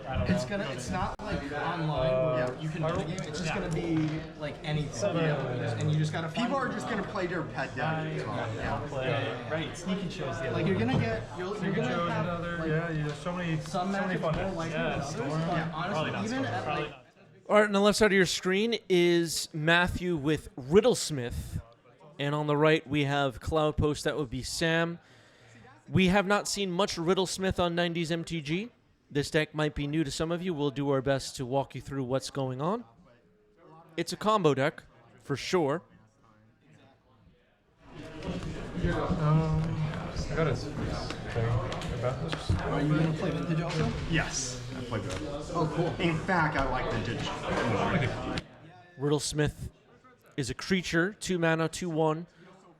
It's not like online where you can do the game. It's just gonna be like anything, and you just gotta. People are just gonna play their pet deck as well. Right. Sneaky shows the other. Like you're gonna have so many some matches fun more likely than others. But honestly, even at like. All right, on the left side of your screen is Matthew with Riddlesmith. And on the right, we have Cloud Post. That would be Sam. We have not seen much Riddlesmith on 90s MTG. This deck might be new to some of you. We'll do our best to walk you through what's going on. It's a combo deck, for sure. I got a thing about this. Are you gonna play Vintage also? Yes, I played that. Oh, cool. In fact, I like Vintage. Riddlesmith is a creature, 2 mana, 2/1,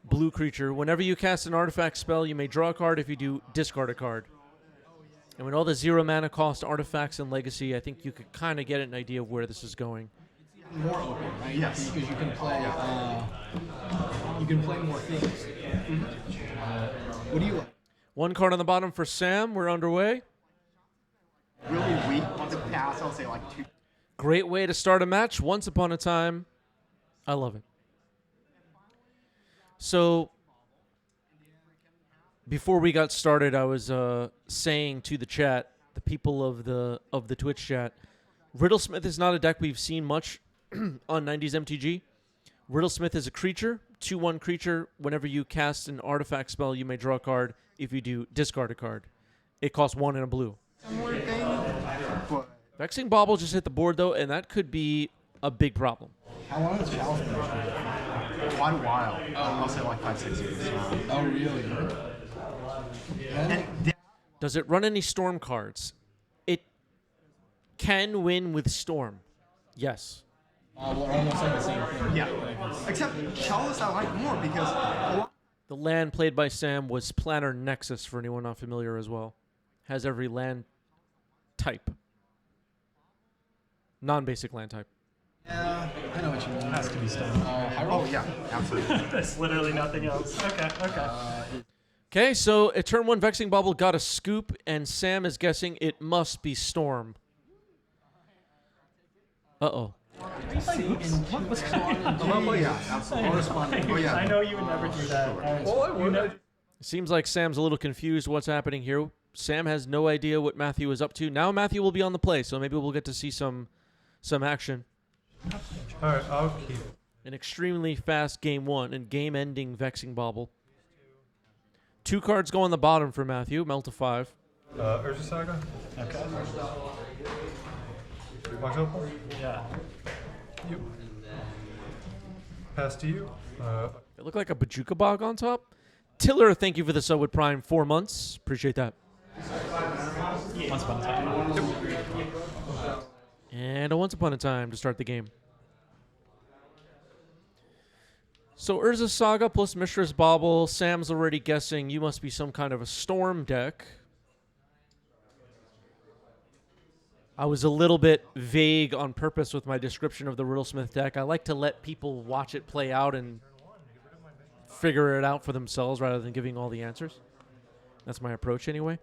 blue creature. Whenever you cast an artifact spell, you may draw a card. If you do, discard a card. And with all the 0 mana cost artifacts and Legacy, I think you could kind of get an idea of where this is going. More open, right? Yes. Because you can play. You can play more things. What do you like? 1 card on the bottom for Sam. We're underway. Really weak on the pass, I'll say like 2. Great way to start a match. Once upon a time. I love it. So, before we got started, I was saying to the chat, the people of the Twitch chat, Riddlesmith is not a deck we've seen much on 90s MTG. Riddlesmith is a creature, 2/1 creature. Whenever you cast an artifact spell, you may draw a card. If you do, discard a card. It costs 1 and a blue. Vexing Bauble just hit the board, though, and that could be a big problem. How long has Chalice been? Quite a while. I'll say like 5-6 years. Oh, really? Does it run any Storm cards? It can win with Storm. Yes. We're almost like the same thing. Yeah. Except Chalice I like more because The land played by Sam was Planar Nexus, for anyone not familiar as well. Has every land type. Non-basic land type. Yeah, I know what you mean. It has to be stone. oh yeah, absolutely. There's literally nothing else. Okay. Okay, so at turn 1, Vexing Bubble got a scoop, and Sam is guessing it must be Storm. Uh-oh. What's going on? Yeah, absolutely. Oh, yeah. I know you would never do that. It seems like Sam's a little confused what's happening here. Sam has no idea what Matthew is up to. Now Matthew will be on the play, so maybe we'll get to see some action. All right, I'll keep. An extremely fast game 1 and game-ending Vexing Bauble. 2 cards go on the bottom for Matthew. Melt to 5. Urza Saga. Okay. Watch out. Yeah. You. Pass to you. It looked like a Bajuka Bog on top. Tiller, thank you for the sub with Prime. 4 months. Appreciate that. Once upon a time. And a Once Upon a Time to start the game. So Urza Saga plus Mishra's Bauble. Sam's already guessing you must be some kind of a Storm deck. I was a little bit vague on purpose with my description of the Riddlesmith deck. I like to let people watch it play out and figure it out for themselves rather than giving all the answers. That's my approach anyway.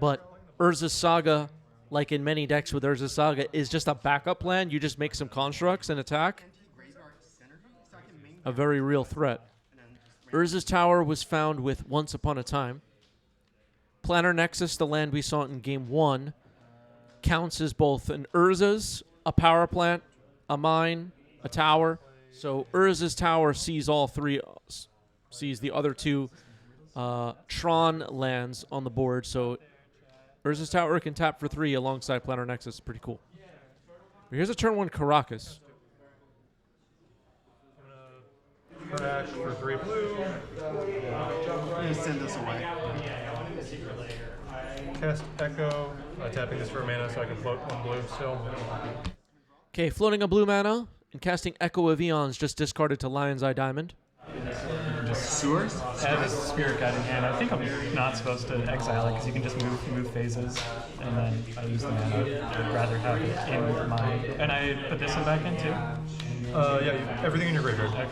But Urza Saga, like in many decks with Urza Saga, is just a backup plan. You just make some constructs and attack. A very real threat. Urza's Tower was found with Once Upon a Time. Planar Nexus, the land we saw in Game 1, counts as both an Urza's, a power plant, a mine, a tower. So Urza's Tower sees all 3, sees the other 2 Tron lands on the board. So Urza's Tower can tap for 3 alongside Planar Nexus. Pretty cool. Here's a turn 1 Caracas. Crash for 3 blue. Send this away. Cast Echo. Tapping this for a mana so I can float 1 blue still. Okay, floating a blue mana and casting Echo of Eons, just discarded to Lion's Eye Diamond. Just Sewers? have a Spirit Guide in hand. I think I'm not supposed to exile it because you can just move phases, and then I lose the mana. I'd rather have it in my... And I put this one back in too? Yeah, everything in your graveyard. Okay.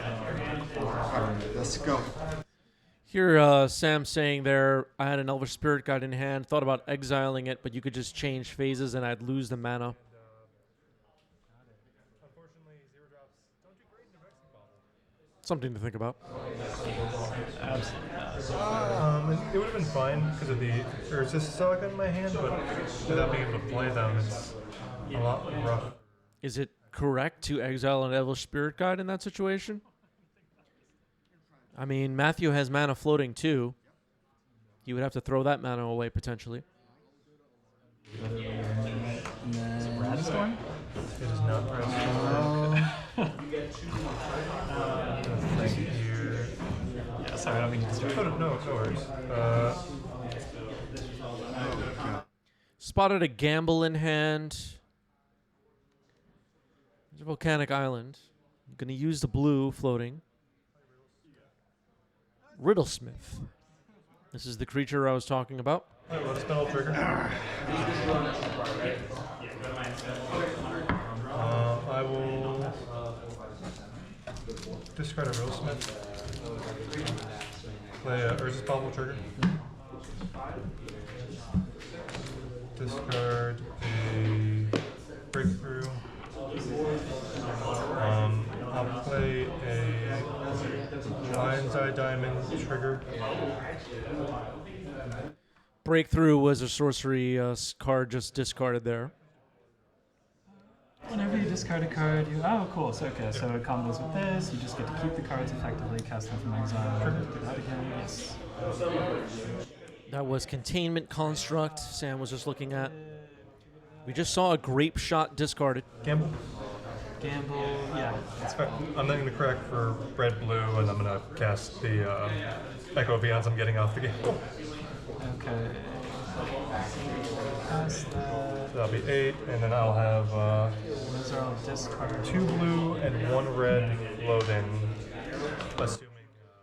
Alright, let's go. Here, Sam saying there, I had an Elvish Spirit Guide in hand, thought about exiling it, but you could just change phases and I'd lose the mana. Unfortunately, 0 drops don't do great in a Vexing Bomb. Something to think about. Absolutely not. It would have been fine because of the Urza Saga in my hand, but without being able to play them, it's a lot rough. Is it correct to exile an Elvish Spirit Guide in that situation? I mean, Matthew has mana floating too. He would have to throw that mana away potentially. Radstorm? It is not Thank you. Yeah, sorry, I don't mean to disturb. No worries. Spotted a gamble in hand. There's a volcanic island. I'm going to use the blue floating. Riddlesmith. This is the creature I was talking about. Let us spell trigger. I will discard a Riddlesmith. Play a Urza's Bauble trigger. Discard a Breakthrough. I'll play a Lion's Eye Diamond trigger. Breakthrough was a sorcery card just discarded there. Whenever you discard a card, you... Oh, cool. So, okay, so it combos with this. You just get to keep the cards effectively, cast them from exile. Do that again. Yes. That was Containment Construct Sam was just looking at. We just saw a Grape Shot discarded. Gamble. Yeah. That's fine. I'm not going to crack for red, blue, and I'm going to cast the Echo Vions I'm getting off the game. Okay. Cast that. That'll be 8, and then I'll have Those are all discarded. 2 blue and 1 red load-in, assuming...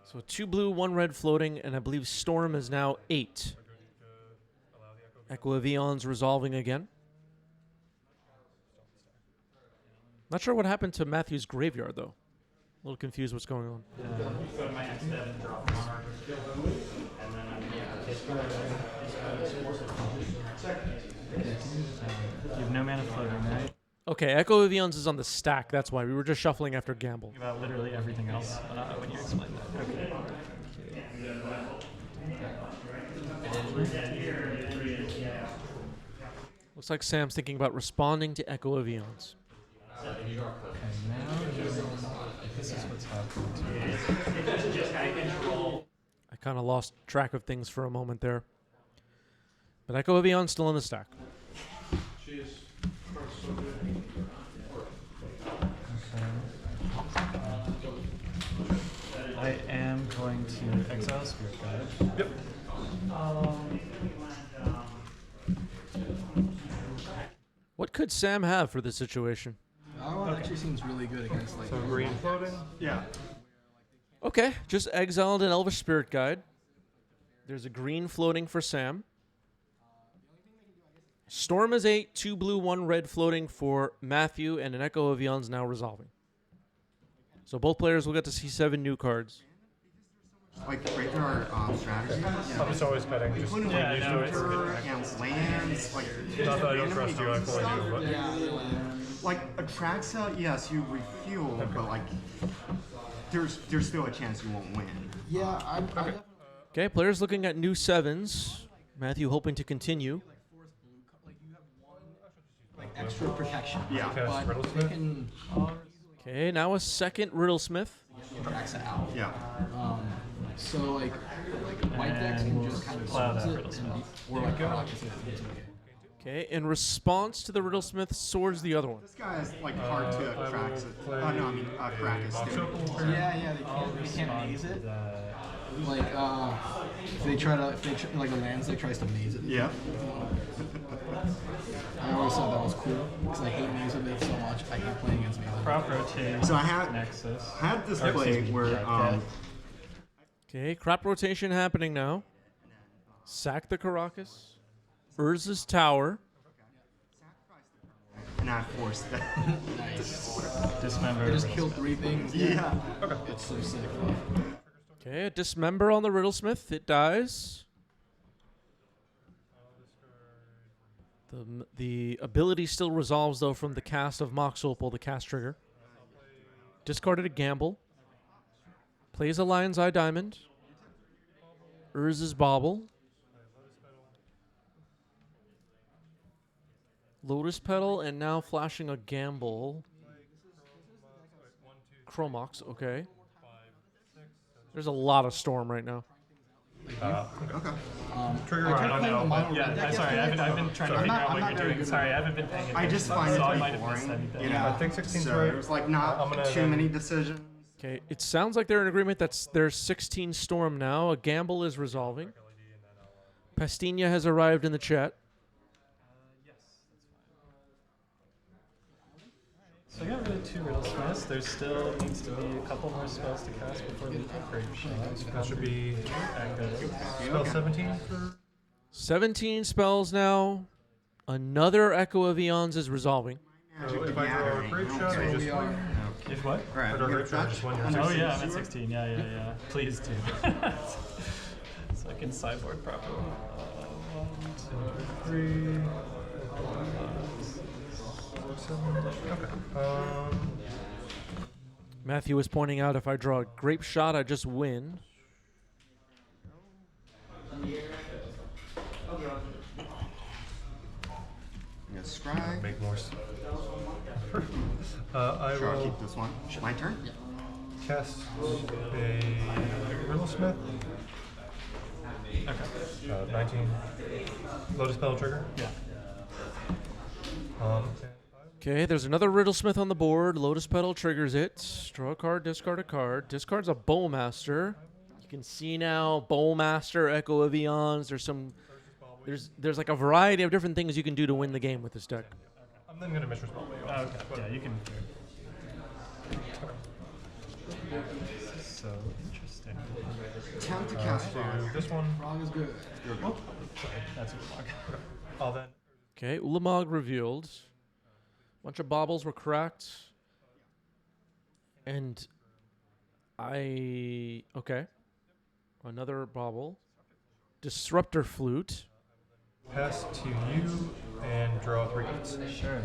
So 2 blue, 1 red floating, and I believe Storm is now 8. Echo of Eons resolving again. Not sure what happened to Matthew's graveyard, though. A little confused what's going on. You have no mana floating, right? Okay, Echo of Eons is on the stack. That's why. We were just shuffling after Gamble. Think about literally everything else when you explain that. Okay. Looks like Sam's thinking about responding to Echo of Eons. Okay, now this is what's happening to I kind of lost track of things for a moment there. But Echo of Eons still in the stack. I am going to exile Spirit Guide. Yep. What could Sam have for this situation? That one actually seems really good against like. So green floating? Yeah. Okay, just exiled an Elvish Spirit Guide. There's a green floating for Sam. Storm is 8, 2 blue, 1 red floating for Matthew, and an Echo of Eons now resolving. So both players will get to see 7 new cards. Like regular strategy. I'm just always betting. Just Including like like usually. Joker and lands. Like, Not that I don't trust you, I fully do, but... like Atraxa, yes, you refuel, but like there's still a chance you won't win. Yeah, I definitely. Okay, players looking at new 7s. Matthew hoping to continue. Like you have one like extra protection. Yeah. Cast But they Riddlesmith. can Okay, now a second Riddlesmith. Atraxa out. Yeah. So like white decks can just kind of Plow that swords it, Riddlesmith. and or like Caracas if it's okay. Okay, in response to the Riddlesmith, swords the other one. This guy is like hard to I attract. will Oh play no, I mean Krakus too. Yeah, they can't maze it. Like if they try like a lands tries to maze it. Yeah. I always thought that was cool because I hate maze of it so much. I hate playing against maze. Crop rotate. So I had Nexus. this Or, play excuse me, where yeah, Okay, crop rotation happening now. Sack the Caracas. Urza's Tower. and I forced that. Nice. Dismember. I just killed 3 things. Yeah. It's so sick. Okay, a dismember on the Riddlesmith. It dies. The ability still resolves, though, from the cast of Mox Opal, the cast trigger. Discarded a gamble. Plays a Lion's Eye Diamond. Urza's Bauble. Lotus Petal, and now flashing a gamble. Chromox, okay. There's a lot of Storm right now. Okay. Trigger I attack. don't know. Yeah, sorry, I've been trying to figure out what you're doing. Sorry, I haven't been paying attention. I just find it so I to might be have missed boring. anything. You know, I think 16's so right. there's like I'm not gonna too then- many decisions. Okay, it sounds like they're in agreement that there's 16 Storm now. A gamble is resolving. Pastina has arrived in the chat. So I got rid of 2 Riddlesmiths. There still needs to be a couple more spells to cast before we get Grape Shot. That should be Echoes. spell 17 for 17 spells now. Another Echo of Eons is resolving. So if I draw a grape shot, I just win. If what? Alright, I we draw a got grape shot, I that. just win your Under Oh turn. yeah, I'm at 0. 16. Yeah. Please do. So I can sideboard properly. 1, 2, 3. 7. Okay. Matthew was pointing out if I draw a Grape Shot, I just win. Yeah, scry. Make more. I Sure, I'll will keep this one. My turn? cast a Riddlesmith. Okay. 19. Lotus Petal trigger. Yeah. Okay, there's another Riddlesmith on the board. Lotus Petal triggers it. Draw a card, discard a card. Discards a Bowmaster. You can see now Bowmaster, Echo of Eons. There's like a variety of different things you can do to win the game with this deck. I'm then going to Mistress Ball. Okay. Yeah, you can. So interesting. Attempt to cast Frog. This one. Frog is good. Sorry, that's a log. I'll then. Okay, Ulamog revealed. Bunch of baubles were cracked. And okay. Another bauble. Disruptor Flute. Pass to you and draw 3 cards. Sure.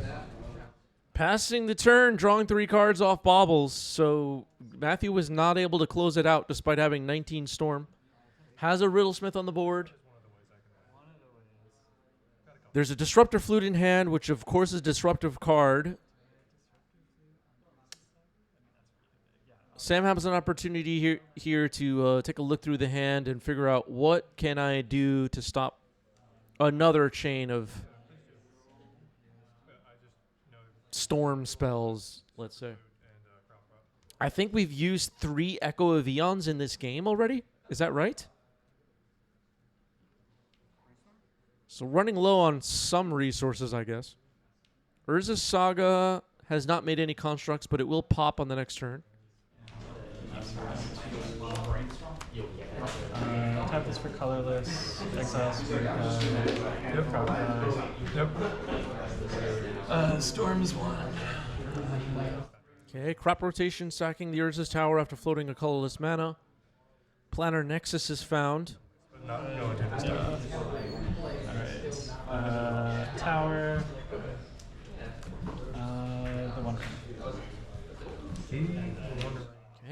Passing the turn, drawing 3 cards off baubles. So Matthew was not able to close it out despite having 19 Storm. Has a Riddlesmith on the board. There's a Disruptor Flute in hand, which of course is a disruptive card. Sam has an opportunity here to take a look through the hand and figure out what can I do to stop another chain of storm spells, let's say. I think we've used 3 Echo of Eons in this game already. Is that right? So running low on some resources, I guess. Urza's Saga has not made any constructs, but it will pop on the next turn. Tap this for colorless. Exile Spirit. Yep. Storms 1. Okay, crop rotation, sacking the Urza's Tower after floating a colorless mana. Planar Nexus is found. But not going to this time. Alright. Tower. The 1.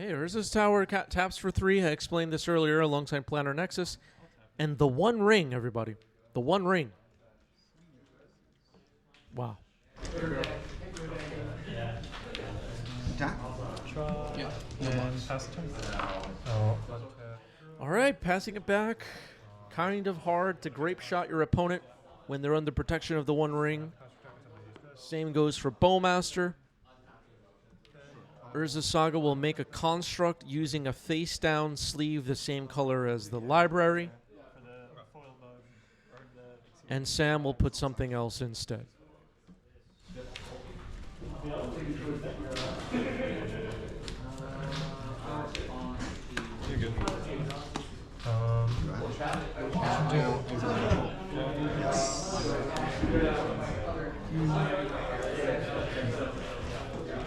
Okay, Urza's Tower taps for 3. I explained this earlier alongside Planar Nexus. And the One Ring, everybody. The One Ring. Wow. Attack. Draw. Yeah. And pass the turn. Oh. All right, passing it back. Kind of hard to grape shot your opponent when they're under protection of the One Ring. Same goes for Bowmaster. Urza's Saga will make a construct using a face-down sleeve the same color as the library. For the foil bug. Or the. And Sam will put something else instead. You're good.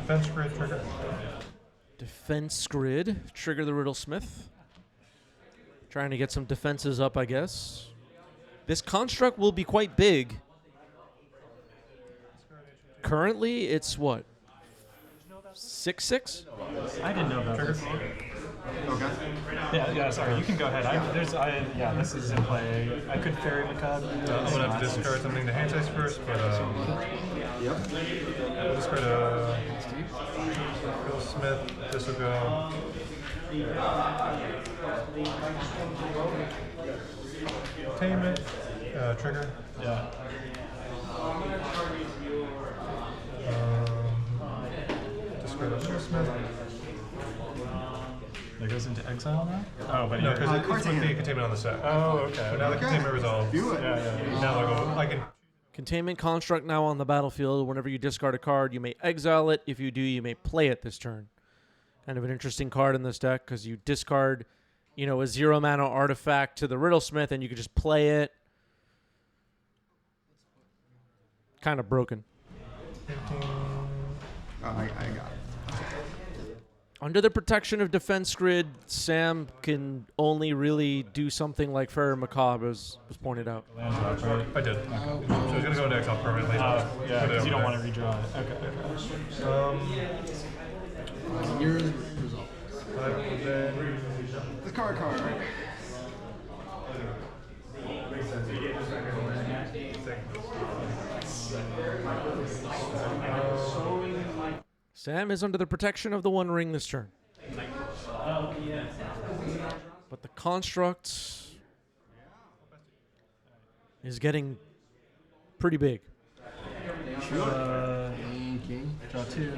Defense grid trigger. Defense Grid. Trigger the Riddlesmith. Trying to get some defenses up, I guess. This construct will be quite big. Currently, it's what? 6/6? I didn't know about this. Okay. Yeah, sorry, you can go ahead. Yeah, this is in play. I could Fairy Macabre. I'm gonna have to discard something to hand size first, but Yep. we'll discard Riddlesmith. This will go. Containment. Trigger. Yeah. Discard Riddlesmith. That goes into exile now? Oh, but No, you're... because it's with the containment. containment on the set. Oh, okay. So now the containment resolves. Do it. Yeah. Now I'll go. I can. Containment construct now on the battlefield. Whenever you discard a card, you may exile it. If you do, you may play it this turn. Kind of an interesting card in this deck because you discard, a 0-mana artifact to the Riddlesmith and you can just play it. Kind of broken. I got it. Under the protection of Defense Grid, Sam can only really do something like Fairy Macabre, as was pointed out. Land drop, right? I did. So he's gonna go into exile permanently. Yeah, Put it because over you don't there. want to redraw it. Okay. Yours result. I will then. The card. Sam is under the protection of the One Ring this turn. But the construct is getting pretty big. King. Draw 2.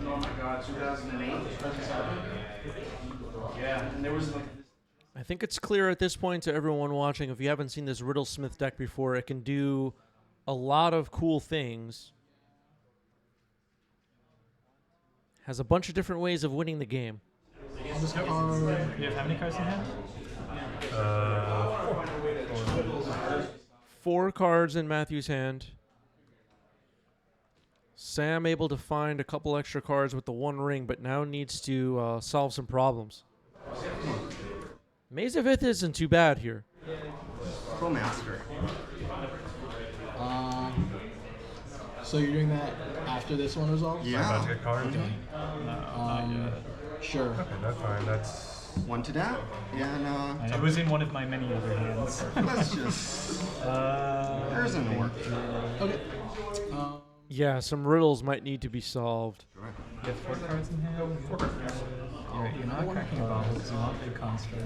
Oh my God, 2008. Yeah, and there was like. I think it's clear at this point to everyone watching, if you haven't seen this Riddlesmith deck before, it can do a lot of cool things. Has a bunch of different ways of winning the game. Do you have how many cards in hand? 4 cards in Matthew's hand. Sam able to find a couple extra cards with the One Ring, but now needs to solve some problems. Maze of Ith isn't too bad here. Pro Master. So you're doing that after this one resolves? I'm about to Yeah. get cards. Sure. Okay, that's fine. That's. One to that. And It was in one of my many other hands. let's just. There's an work. Okay. Yeah, some riddles might need to be solved. You have 4 cards in hand? 4 cards. You're not cracking a bottle because you want big construct.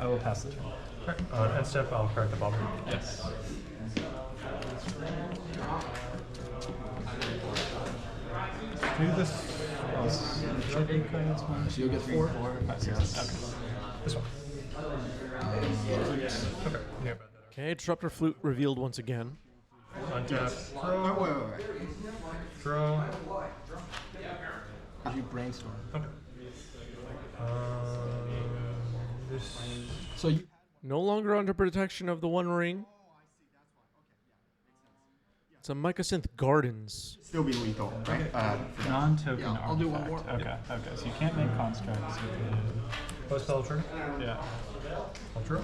I will pass the turn. End step, I'll crack the bubble. Yes. Do this. So you'll get 4. 4, 5, 6. Okay. This one. Okay. Yeah, about that. Okay, Disruptor Flute revealed once again. Untap. Oh, wait. Draw. Did you brainstorm? Okay. This. So you. No longer under protection of the One Ring. It's a Mycosynth Gardens. Still be lethal, right? Non-token Yeah, I'll do one more. Okay, so you can't make constructs. You can, Post spell trigger. yeah. Ultra.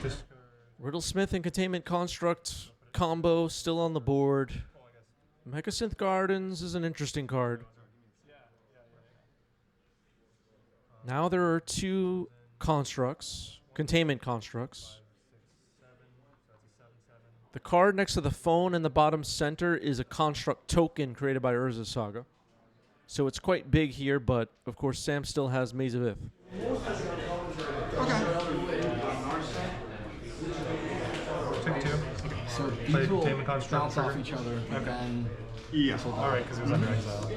Just Riddlesmith and Containment Construct combo still on the board. Mycosynth Gardens is an interesting card. Now there are 2 constructs, containment constructs. The card next to the phone in the bottom center is a construct token created by Urza Saga. So it's quite big here, but of course Sam still has Maze of Ith. take 2. So Play these will containment construct bounce off trigger. each other, and then Yeah. Alright, because it was under exile.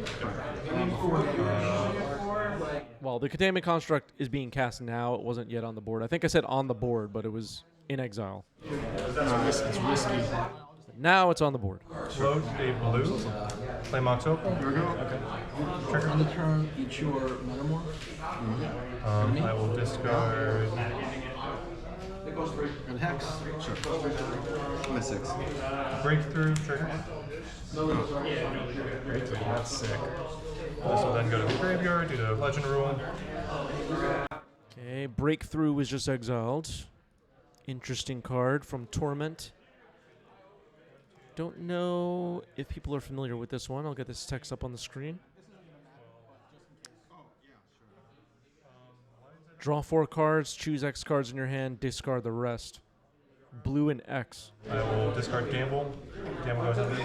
Well, the containment construct is being cast now. It wasn't yet on the board. I think I said on the board, but it was in exile. it's risky. Now it's on the board. Float a blue. Play Mox Opal. Here we go. Trigger. On the turn, each your metamorph. I will discard. And hex. Sure. I'm at 6. Breakthrough. Trigger. That's sick. This will then go to the graveyard due to Legend Rule. Okay, Breakthrough was just exiled. Interesting card from Torment. Don't know if people are familiar with this one. I'll get this text up on the screen. Draw 4 cards, choose X cards in your hand, discard the rest. Blue and X. I will discard Gamble. Gamble goes under.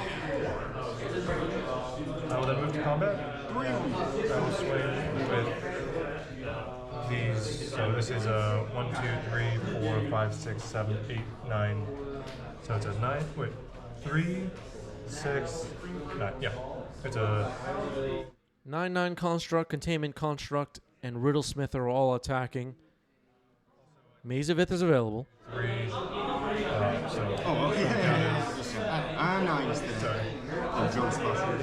I will then move to combat. I will swing with these. So this is a 1, 2, 3, 4, 5, 6, 7, 8, 9. So it's a 9. Wait. 3, 6, 9. Yeah. It's a 9/9 Construct, Containment Construct, and Riddlesmith are all attacking. Maze of Ith is available. 3. So Oh, okay. Yeah. I'm not used to that. The Joe's possible.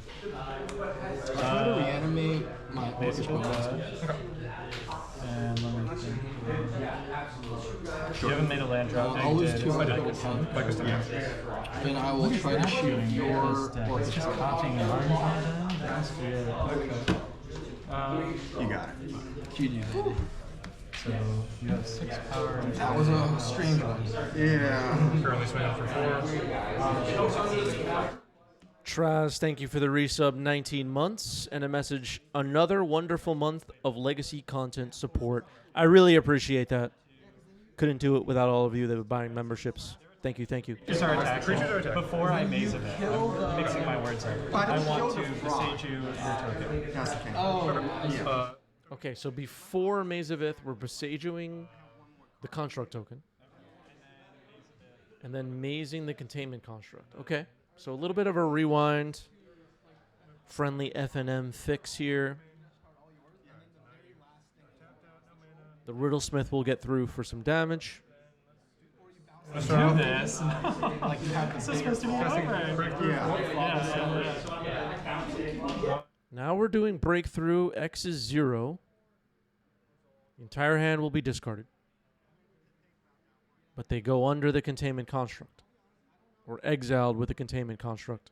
I try to reanimate my Orcish Bowmaster. And let me think. You haven't made a land drop. I'll lose 2 I I did. double 10. Okay. And I will try to shoot your It's Orcish just Bowmaster. copying yarn. That's weird. Okay. You got it. GG. So you have 6 power. And That was a strange one. Yeah. currently swinging for 4. Traz, thank you for the resub, 19 months, and a message, another wonderful month of legacy content support. I really appreciate that. Couldn't do it without all of you that were buying memberships. Thank you, thank you. Just our attack. Creatures are attacked. Before I maze of it, I'm mixing my words up. I want to kill the besiege you your token. That's the thing. Oh, Okay, so before Maze of Ith, we're besieging the construct token. And then mazing the containment construct. Okay, so a little bit of a rewind. Friendly FNM fix here. The Riddlesmith will get through for some damage. Do this. like you have This is supposed to be over. Yeah. Now we're doing Breakthrough. X is 0. The entire hand will be discarded. But they go under the containment construct. Or exiled with the containment construct.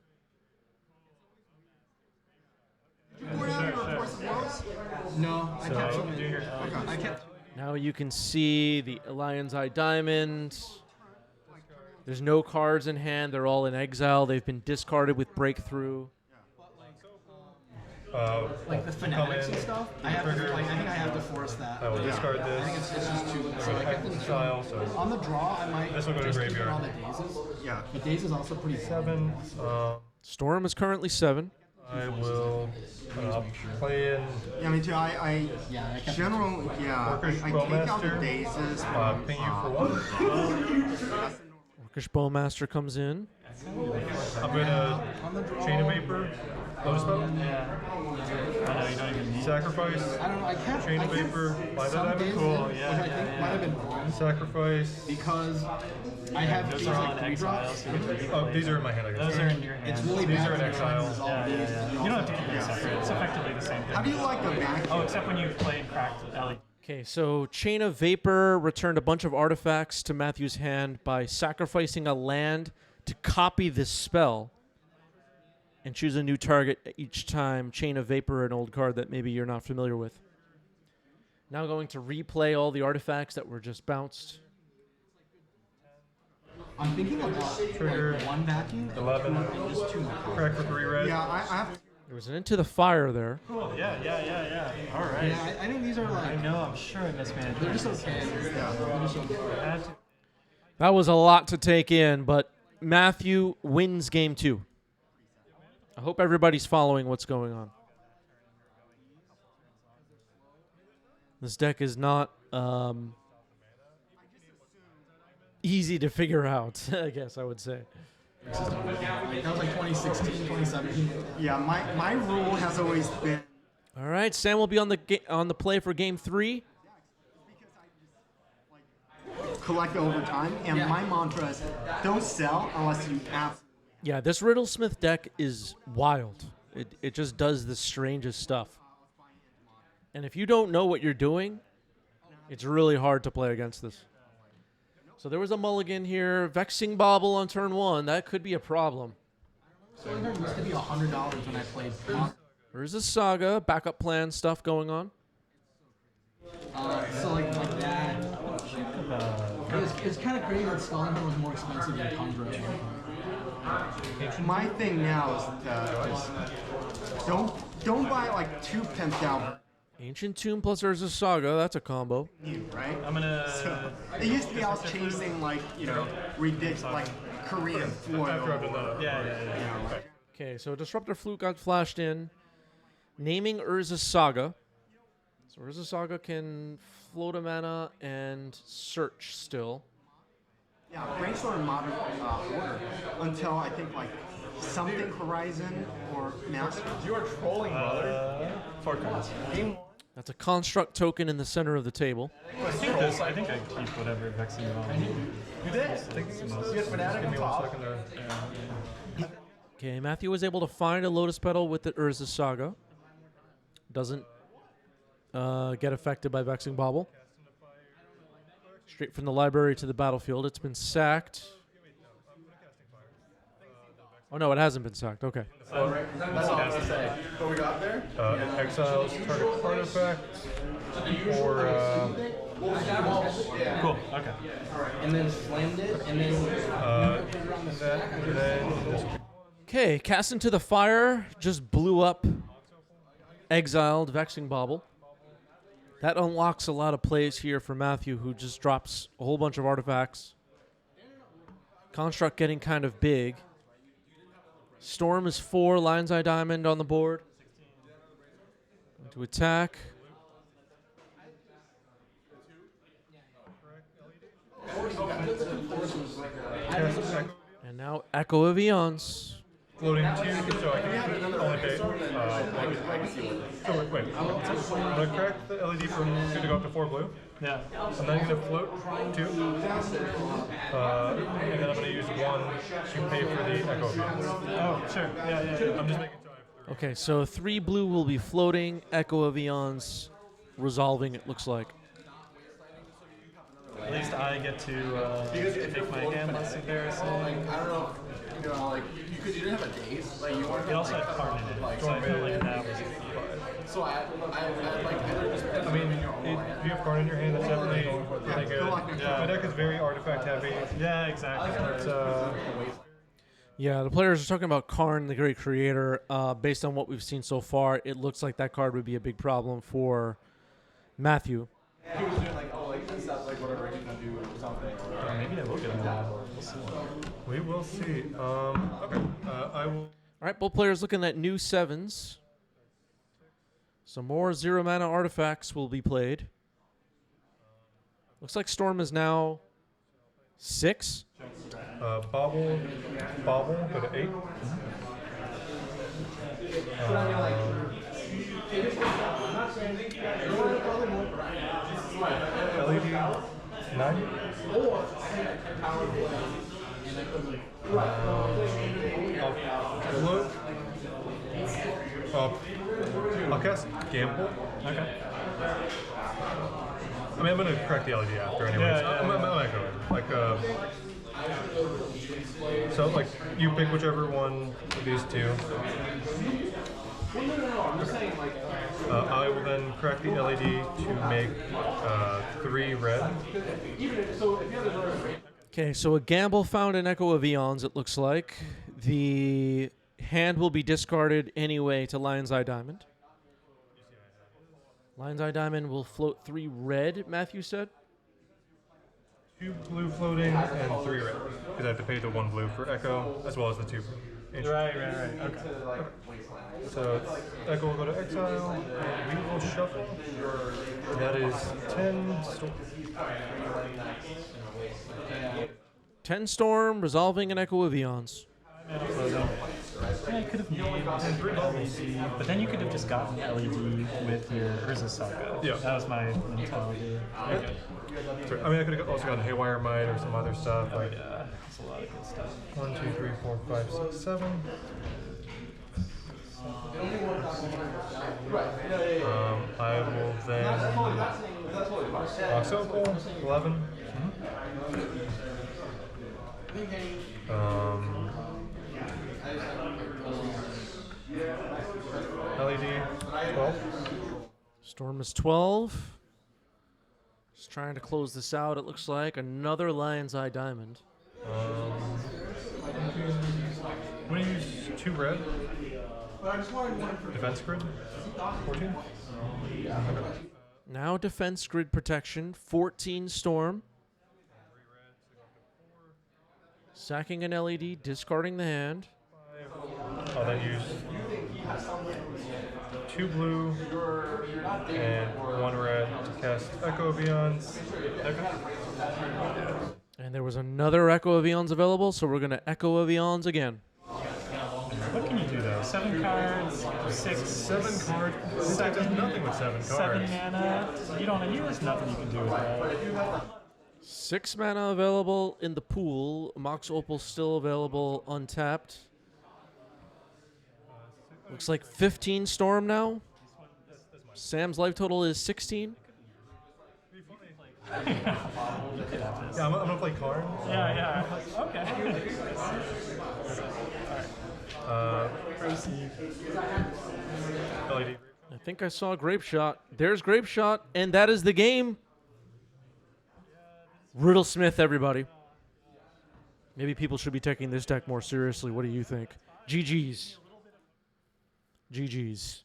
No, I kept some do in. your I kept. Now you can see the Lion's Eye Diamond. There's no cards in hand. They're all in exile. They've been discarded with Breakthrough. Like the fanatics and stuff. I have to, like, I think I have to force that. I will discard I this. think it's just too. So I kept them Style, so on the draw. I might This will go to just keep it graveyard. on the dazes. Yeah. But daze is also pretty 7. Storm is currently 7. I will play in Yeah, me too. I Yeah, I kept general, yeah. I take out the Bowmaster. dazes. Ping you for 1. Orcish Bowmaster comes in. I'm gonna Chain of Vapor. Lotus Bow. I know you don't even need. Sacrifice. I don't know. I kept. Chain I of kept Vapor. Buy the some diamond. dazes, Cool, which yeah, I think yeah, might have been wrong Sacrifice. because I have Those these are like on 3 exile, drops. so you can replay Oh, these them. are in my hand, I guess. Those are in your hand. It's really These bad are in for exile. exile. Yeah. You don't have to keep them separate. It's effectively the same thing. How do you like the vacuum? Oh, except when you play and cracked Ellie. Okay, so Chain of Vapor returned a bunch of artifacts to Matthew's hand by sacrificing a land to copy this spell and choose a new target each time. Chain of Vapor, an old card that maybe you're not familiar with. Now going to replay all the artifacts that were just bounced. I'm thinking about Trigger. like 1 vacuum. 11. And just 2 more. Crack for 3 red. Yeah, I have. There was an Into the Fire there. Cool. Yeah. All right. Yeah, I think these are I like. know. I'm sure I mismanaged. They're just okay. They're just okay. I had to. That was a lot to take in, but Matthew wins game 2. I hope everybody's following what's going on. This deck is not easy to figure out, I guess I would say. That was like 2016, 2017. Yeah, my rule has always been. All right, Sam will be on the play for game 3. collect over time. And my mantra is, don't sell unless you absolutely. Yeah, this Riddlesmith deck is wild. It just does the strangest stuff. And if you don't know what you're doing, it's really hard to play against this. So there was a mulligan here. Vexing Bobble on turn 1. That could be a problem. Selling her used to be $100 when I played. There's a Saga, backup plan stuff going on. So like that. It's kind of crazy that selling her was more expensive than Tundra. My thing now is don't buy like 2 pimped out. Ancient Tomb plus Urza Saga, that's a combo. Right? I'm gonna. So, it used to be I was chasing like ridiculous like Korean foil. Yeah. Okay, so Disruptor Flute got flashed in. Naming Urza Saga. So Urza Saga can float a mana and search still. Yeah, brainstorm modern order until I think like something Horizon or Master. You are trolling, brother. 4 cards. That's a construct token in the center of the table. I think I keep whatever vexing on. You did? I think you get Fnatic on top. Okay, Matthew was able to find a Lotus Petal with the Urza Saga. Doesn't get affected by Vexing Bobble. Straight from the library to the battlefield. It's been sacked. Oh, no, it hasn't been sacked. Okay. That's all I was gonna say. What we got there? Exiles target artifact or Cool. Okay. And then slammed it, and then Okay, Cast into the Fire just blew up exiled Vexing Bobble. That unlocks a lot of plays here for Matthew, who just drops a whole bunch of artifacts. Construct getting kind of big. Storm is 4, Lion's Eye Diamond on the board. To attack. And now Echo of Eons. floating 2, so I can only pay. So wait. I'm gonna crack the LED from 2 to go up to 4 blue. Yeah. And then I'm gonna float 2. And then I'm gonna use 1 to pay for the Echo Beams. Oh, sure. Yeah. I'm just making sure. Okay, so 3 blue will be floating. Echo of Eons resolving, it looks like. At least I get to take my gambless embarrassing. I don't know. Because you didn't have a daze. Like you weren't. It also had card in it, so I feel like that was. So I just. I mean, if you have card in your hand, that's definitely really good. My deck is very artifact heavy. Yeah, exactly. Yeah, the players are talking about Karn, the great creator. Based on what we've seen so far, it looks like that card would be a big problem for Matthew. He was doing this stuff, whatever he's gonna do or something. Maybe I will get that. We'll see. We will see. Okay. I will. All right, both players looking at new 7s. Some more 0 mana artifacts will be played. Looks like Storm is now 6. Bobble, go to 8. LED 9. Float. I'll cast Gamble. Okay. I mean, I'm gonna crack the LED after anyways. Yeah. I'm gonna go so you pick whichever one of these 2. I will then crack the LED to make 3 red. Okay, so a gamble found an Echo of Eons, it looks like. The hand will be discarded anyway to Lion's Eye Diamond. Lion's Eye Diamond will float 3 red, Matthew said. 2 blue floating and 3 red. Because I have to pay the 1 blue for Echo, as well as the 2 ancient. Right. Okay. So Echo will go to exile, and we will shuffle. That is 10 storm. 10 Storm, resolving an Echo of Eons. Magic Logo. Yeah, you could have made 3 bubbles, but then you could have just gotten LED with your Urza Saga. Yeah. That was my mentality. Okay. So, I mean, I could have also gotten Haywire Might or some other stuff. Like Yeah, that's a lot of good stuff. 1, 2, 3, 4, 5, 6, 7. I will then Box Opal, 11. LED, 12. Storm is 12. Just trying to close this out. It looks like another Lion's Eye Diamond. I'm going to use 2 red. Defense grid, 14. Now defense grid protection, 14 Storm. Sacking an LED, discarding the hand. I'll then use 2 blue and 1 red to cast Echo of Eons. And there was another Echo of Eons available, so we're going to Echo of Eons again. What can you do though? 7 cards, 6. 7 cards. This deck does nothing with 7 cards. 7 mana. You don't. There's nothing you can do with that. 6 mana available in the pool. Mox Opal still available untapped. Looks like 15 Storm now. Sam's life total is 16. Yeah, I'm gonna play Karn. Yeah. Okay. LED. I think I saw Grape Shot. There's Grape Shot, and that is the game. Riddlesmith, everybody. Maybe people should be taking this deck more seriously. What do you think? GG's. GG's.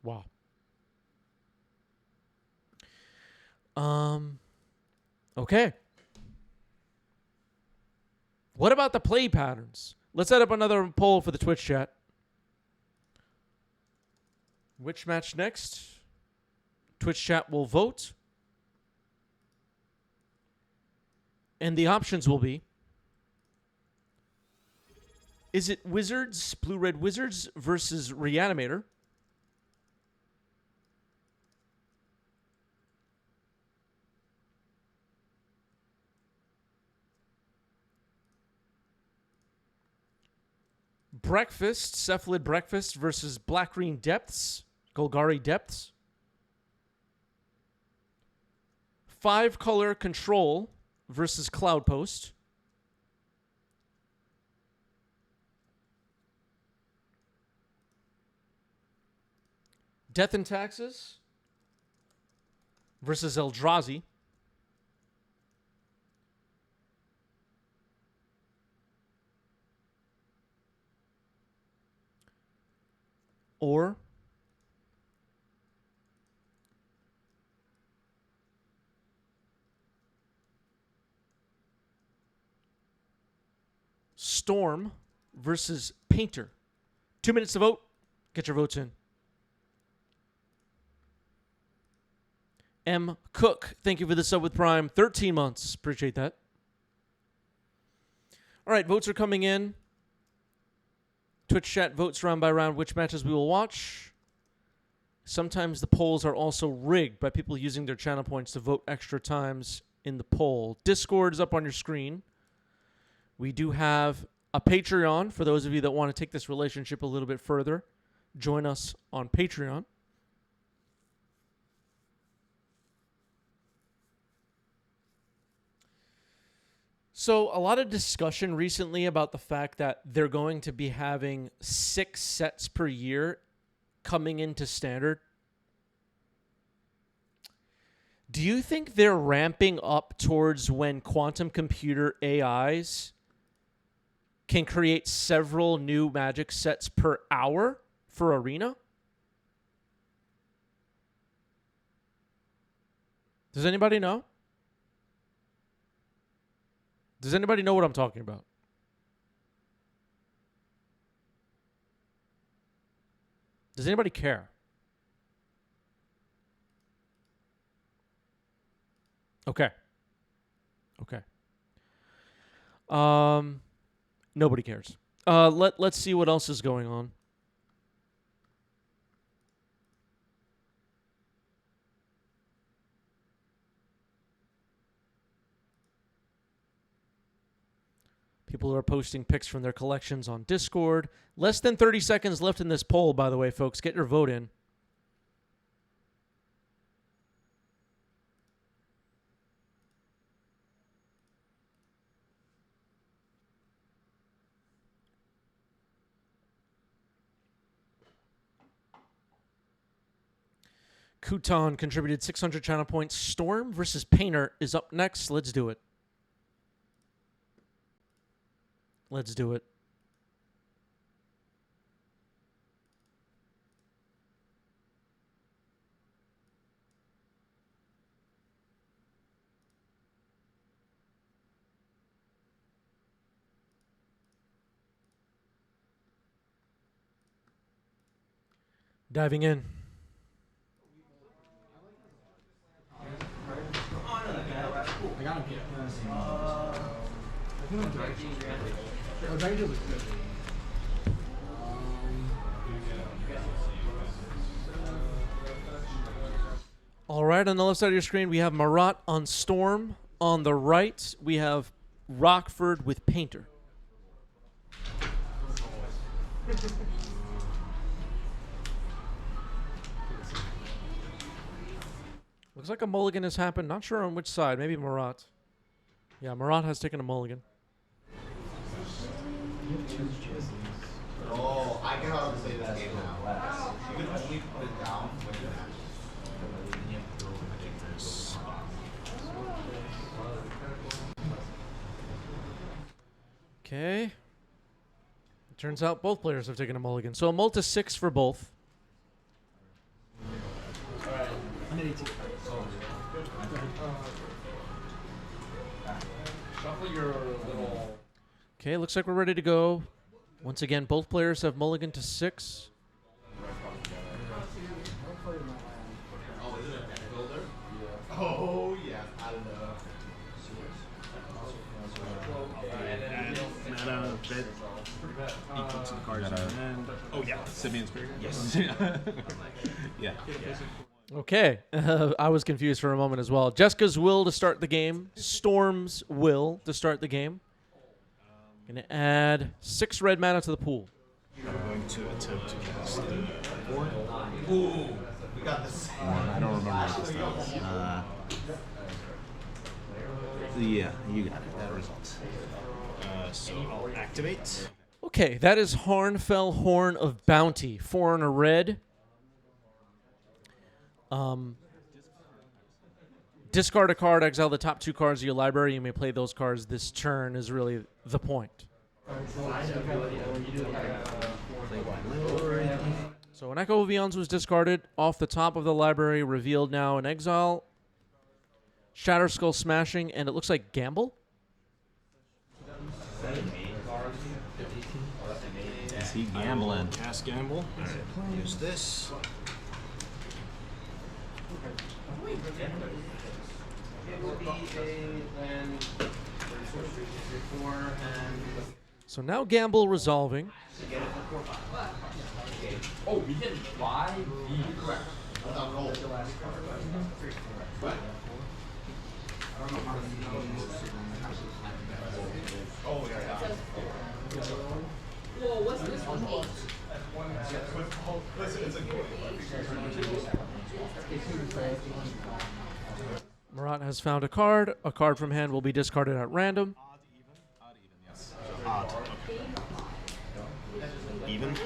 Wow. Okay. What about the play patterns? Let's set up another poll for the Twitch chat. Which match next? Twitch chat will vote. And the options will be: is it Wizards, Blue-Red Wizards versus Reanimator? Breakfast, Cephalid Breakfast versus Black Green Depths, Golgari Depths. 5-color Control versus Cloudpost. Death and Taxes versus Eldrazi. Or Storm versus Painter. 2 minutes to vote. Get your votes in. M. Cook, thank you for the sub with Prime. 13 months. Appreciate that. All right, votes are coming in. Twitch chat votes round by round which matches we will watch. Sometimes the polls are also rigged by people using their channel points to vote extra times in the poll. Discord is up on your screen. We do have a Patreon for those of you that want to take this relationship a little bit further. Join us on Patreon. So a lot of discussion recently about the fact that they're going to be having 6 sets per year coming into Standard. Do you think they're ramping up towards when quantum computer AIs can create several new Magic sets per hour for Arena? Does anybody know? Does anybody know what I'm talking about? Does anybody care? Okay. Okay. Nobody cares. Let's see what else is going on. People are posting pics from their collections on Discord. Less than 30 seconds left in this poll, by the way, folks. Get your vote in. Kutan contributed 600 channel points. Storm versus Painter is up next. Let's do it. Let's do it. Diving in. I got him. All right, on the left side of your screen, we have Marat on Storm. On the right, we have Rockford with Painter. Looks like a mulligan has happened. Not sure on which side. Maybe Marat. Yeah, Marat has taken a mulligan. Oh, I can honestly say that game now. You can only put it down when you match. Okay. It turns out both players have taken a mulligan. So a multi 6 for both. Shuffle your little. Okay, looks like we're ready to go. Once again, both players have mulligan to 6. Oh, yeah. I don't know. Mana, bid, equal to the cards in hand. Oh yeah, Simeon's bigger. Yes. Yeah. Okay, I was confused for a moment as well. Jessica's will to start the game. Storm's will to start the game. Gonna add 6 red mana to the pool. I'm going to attempt to cast the 4. Ooh, we got this. I don't remember what this does. Yeah, you got it. That results. So I'll activate. Okay, that is Harnfell Horn of Bounty. 4 and a red. Discard a card, exile the top 2 cards of your library. You may play those cards this turn is really the point. So an Echo of Eons was discarded off the top of the library, revealed now in exile. Shatter Skull Smashing, and it looks like Gamble? Is he gambling? Cast gamble. Use this. So now Gamble resolving. Oh, we can buy the correct. Without roll. Oh, yeah. Well, what's this one? Marat has found a card. A card from hand will be discarded at random. Odd, even, yes. Odd. Okay. Even.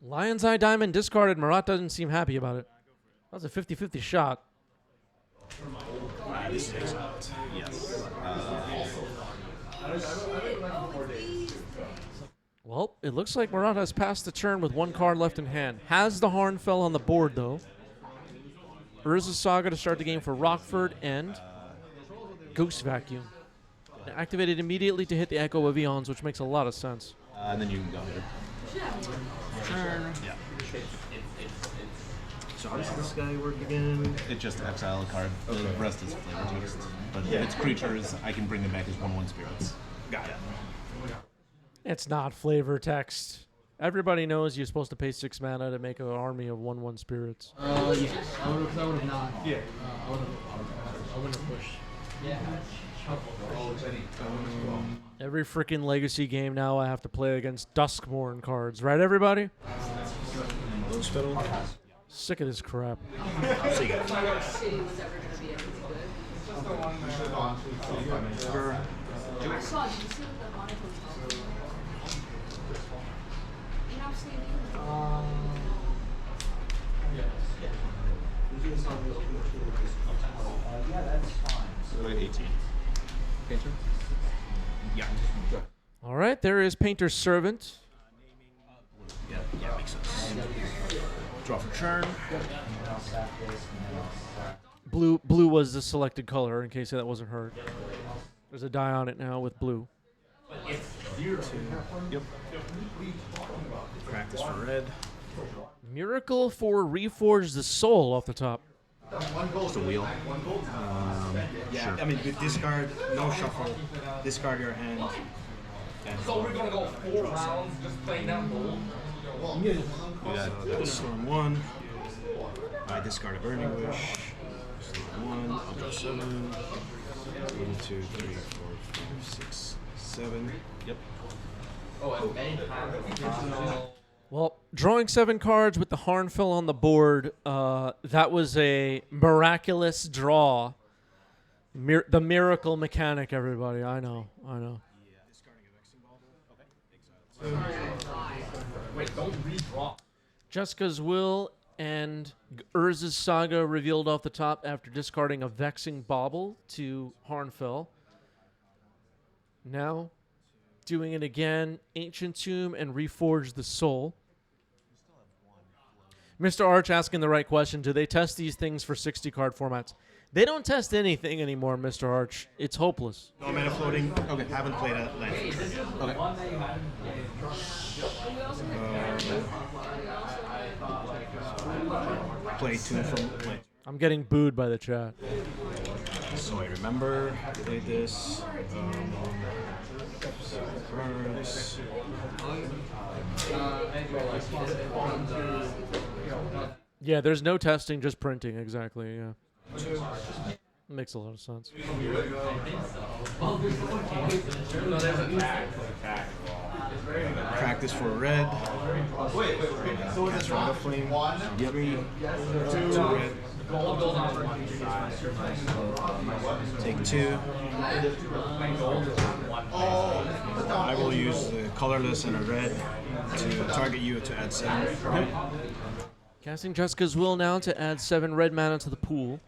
Lion's Eye Diamond discarded. Marat doesn't seem happy about it. That was a 50-50 shot. This takes out. Yes. Well, it looks like Marat has passed the turn with 1 card left in hand. Has the Harnfell on the board, though. Urza's Saga to start the game for Rockford and Ghost Vacuum. Activated immediately to hit the Echo of Eons, which makes a lot of sense. And then you can go here. Turn. Yeah. So how does this guy work again? It just exile a card. The rest is flavor text. But if it's creatures, I can bring them back as 1/1 spirits. Got It's not flavor text. Everybody knows you're supposed to pay 6 mana to make an army of 1/1 spirits. Yeah. I would have not. Yeah. I wouldn't have pushed. Yeah. Every freaking Legacy game now I have to play against Duskmourn cards, right, everybody? Rose Fiddle. Sick of this crap. Yeah, that's fine. 18. Painter? Yeah. All right, there is Painter's Servant. Yeah, makes sense. Draw for turn. Blue was the selected color, in case that wasn't heard. There's a die on it now with blue. Yep. Practice for red. Miracle for Reforge the Soul off the top. Just a wheel. Yeah, Sure. I mean, with discard, no shuffle, discard your hand. So we're gonna go 4 rounds just playing down gold. That's Storm 1. I discard a Burning Wish. Storm 1. I'll draw 7. 1, 2, 3, 4, 5, 6, 7. Yep. Well, drawing 7 cards with the Harnfell on the board, that was a miraculous draw. The miracle mechanic, everybody. I know. Wait, don't redraw. Jessica's Will and Urza's Saga revealed off the top after discarding a Vexing Bauble to Harnfell. Now, doing it again, Ancient Tomb and Reforge the Soul. Mr. Arch asking the right question. Do they test these things for 60-card formats? They don't test anything anymore, Mr. Arch. It's hopeless. No mana floating. Okay. Haven't played a land. Play 2 from play. I'm getting booed by the chat. So I remember I played this. Cards. Yeah, there's no testing, just printing. Exactly, yeah. Makes a lot of sense. Practice for red. Cast Rod of Flame. 3. 2 red. Take 2. I will use the colorless and a red to target you to add 7. Casting Jessica's Will now to add 7 red mana to the pool.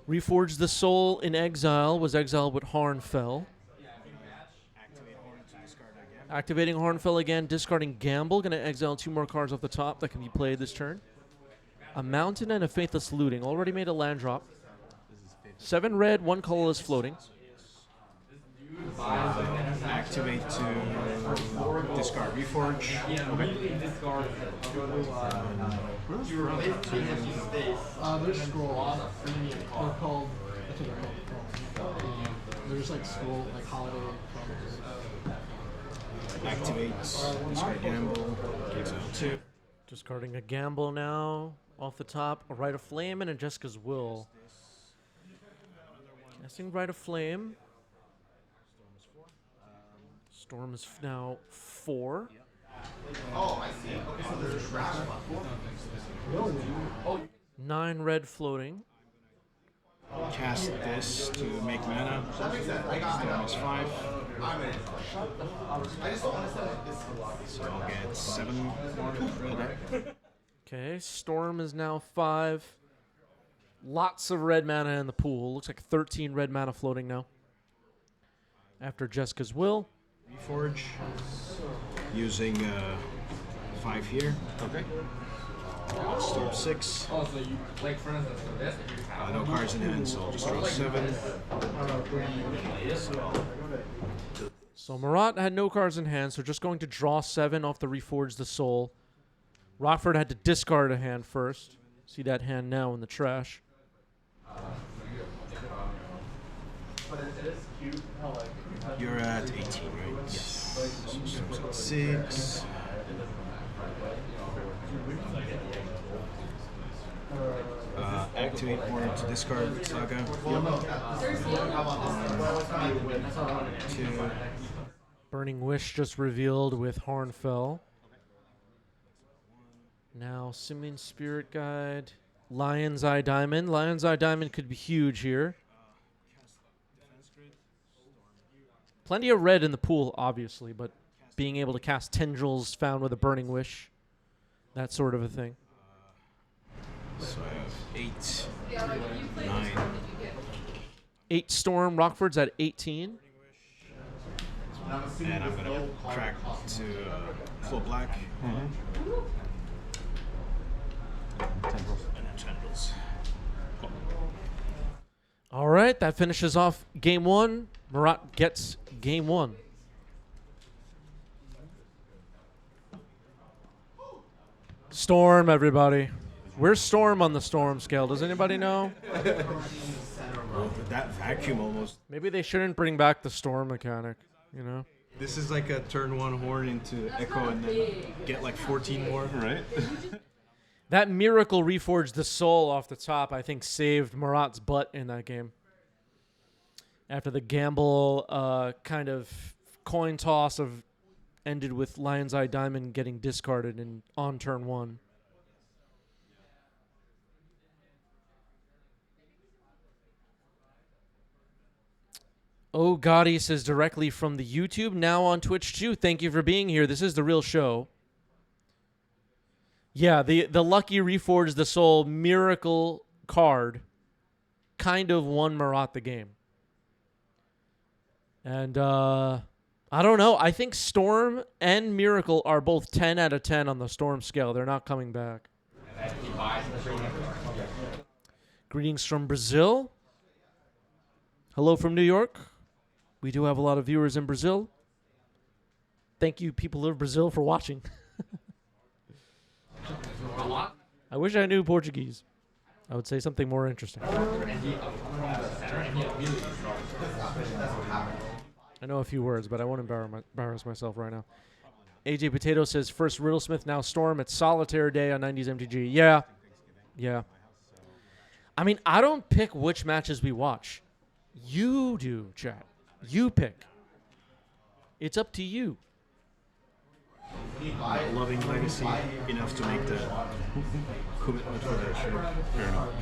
Reforge the Soul in exile was exiled with Harnfell. Activating Harnfell again, discarding Gamble. Going to exile 2 more cards off the top that can be played this turn. A Mountain and a Faithless Looting. Already made a land drop. 7 red, 1 colorless floating. Activate to discard Reforge. There's scroll. They're called. I think they're called. There's like scroll, like holiday. Activate, discard Gamble, exile 2. Discarding a Gamble now. Off the top, a Rite of Flame and a Jessica's Will. Casting Rite of Flame. Storm is now 4. Oh, I see. Okay, so there's a trash. 9 red floating. Cast this to make mana. Storm is 5. I just don't understand this. So I'll get 7 more red. Okay, Storm is now 5. Lots of red mana in the pool. Looks like 13 red mana floating now. After Jessica's Will. Reforge. Using 5 here. Okay. Storm 6. Oh, so you, like, for instance, for this, No cards in hand, so I'll just draw 7. So Marat had no cards in hand, so just going to draw 7 off the Reforge the Soul. Rockford had to discard a hand first. See that hand now in the trash. You're at 18, right? Yes. Starts at 6. Activate board to discard Saga. 2. Burning Wish just revealed with Hornfell. Now, Simian Spirit Guide. Lion's Eye Diamond. Lion's Eye Diamond could be huge here. Plenty of red in the pool, obviously, but being able to cast Tendrils found with a Burning Wish. That sort of a thing. So I have 8, 9. 8 Storm. Rockford's at 18. And I'm going to crack to full black. And then Tendrils. All right, that finishes off game 1. Marat gets game 1. Storm, everybody. Where's Storm on the Storm scale? Does anybody know? Well, that vacuum almost. Maybe they shouldn't bring back the Storm mechanic, you know? This is like a turn 1 horn into Echo and then get like 14 more, right? That Miracle Reforged the Soul off the top, I think, saved Marat's butt in that game. After the gamble kind of coin toss of ended with Lion's Eye Diamond getting discarded on turn 1. Oh, Gotti says directly from the YouTube, now on Twitch too. Thank you for being here. This is the real show. Yeah, the Lucky Reforged the Soul Miracle card kind of won Marat the game. And I don't know. I think Storm and Miracle are both 10 out of 10 on the Storm scale. They're not coming back. Greetings from Brazil. Hello from New York. We do have a lot of viewers in Brazil. Thank you, people of Brazil, for watching. I wish I knew Portuguese. I would say something more interesting. I know a few words, but I won't embarrass myself right now. AJ Potato says, first Riddlesmith, now Storm. It's Solitaire Day on 90s MTG. Yeah. Yeah. I mean, I don't pick which matches we watch. You do, chat. You pick. It's up to you. Loving Legacy enough to make the commitment for that shit. Fair enough.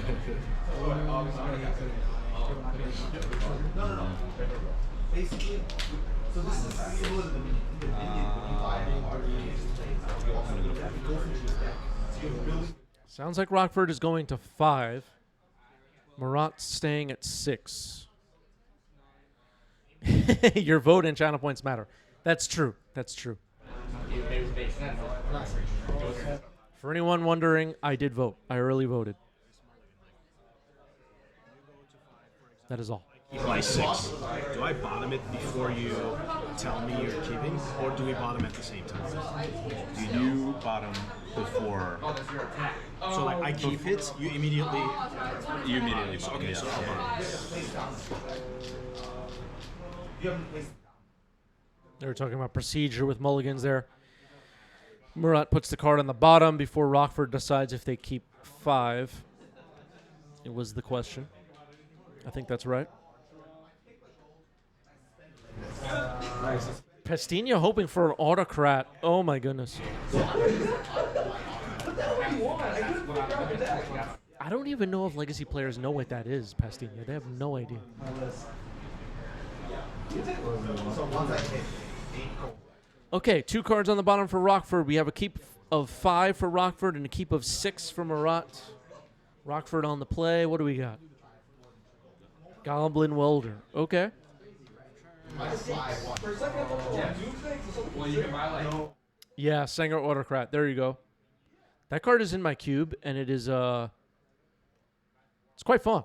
Sounds like Rockford is going to 5. Marat's staying at 6. Your vote and channel points matter. That's true. That's true. For anyone wondering, I did vote. I early voted. That is all. By 6. Do I bottom it before you tell me you're keeping, or do we bottom at the same time? Do you know? You bottom before. So like I keep it, you immediately. You immediately. Okay, so I'll bottom. They were talking about procedure with mulligans there. Murat puts the card on the bottom before Rockford decides if they keep 5. It was the question. I think that's right. Pestinha hoping for an autocrat. Oh my goodness. I don't even know if Legacy players know what that is, Pestinha. They have no idea. Okay, 2 cards on the bottom for Rockford. We have a keep of 5 for Rockford and a keep of 6 for Marat. Rockford on the play. What do we got? Goblin Welder. Okay. Yeah, Sanger Autocrat. There you go. That card is in my cube, and it is it's quite fun.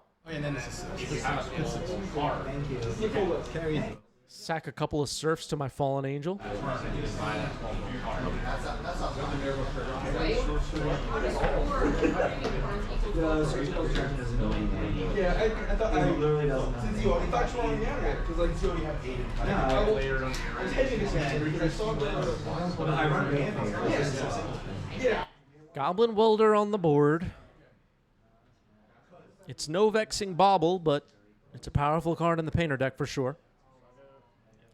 Sack a couple of serfs to my fallen angel. Yeah, I thought I literally doesn't. Since you already thought you were on the internet, because like you already have 8 and 5. Goblin Welder on the board. It's no Vexing Bauble, but it's a powerful card in the Painter deck for sure.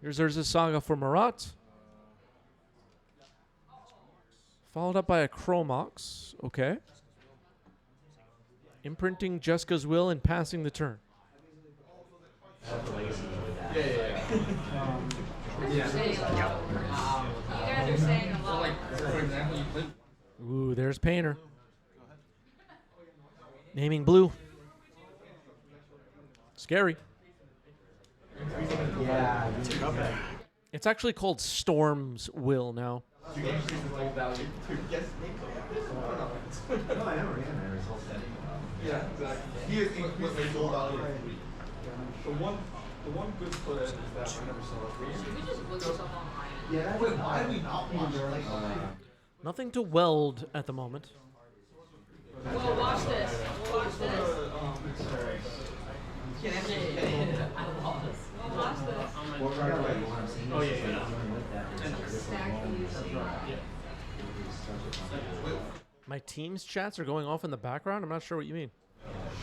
Here's Urza's Saga for Marat. Followed up by a Chromox. Okay. Imprinting Jeska's Will and passing the turn. Ooh, there's Painter. Naming blue. Scary. It's actually called Storm's Will now. Yeah, exactly. He is increasing his gold value. The one good split is that I never saw it. Yeah, wait, why do we not watch like Nothing to weld at the moment. Well, watch this. Watch this. Watch this. Oh, yeah. My team's chats are going off in the background? I'm not sure what you mean.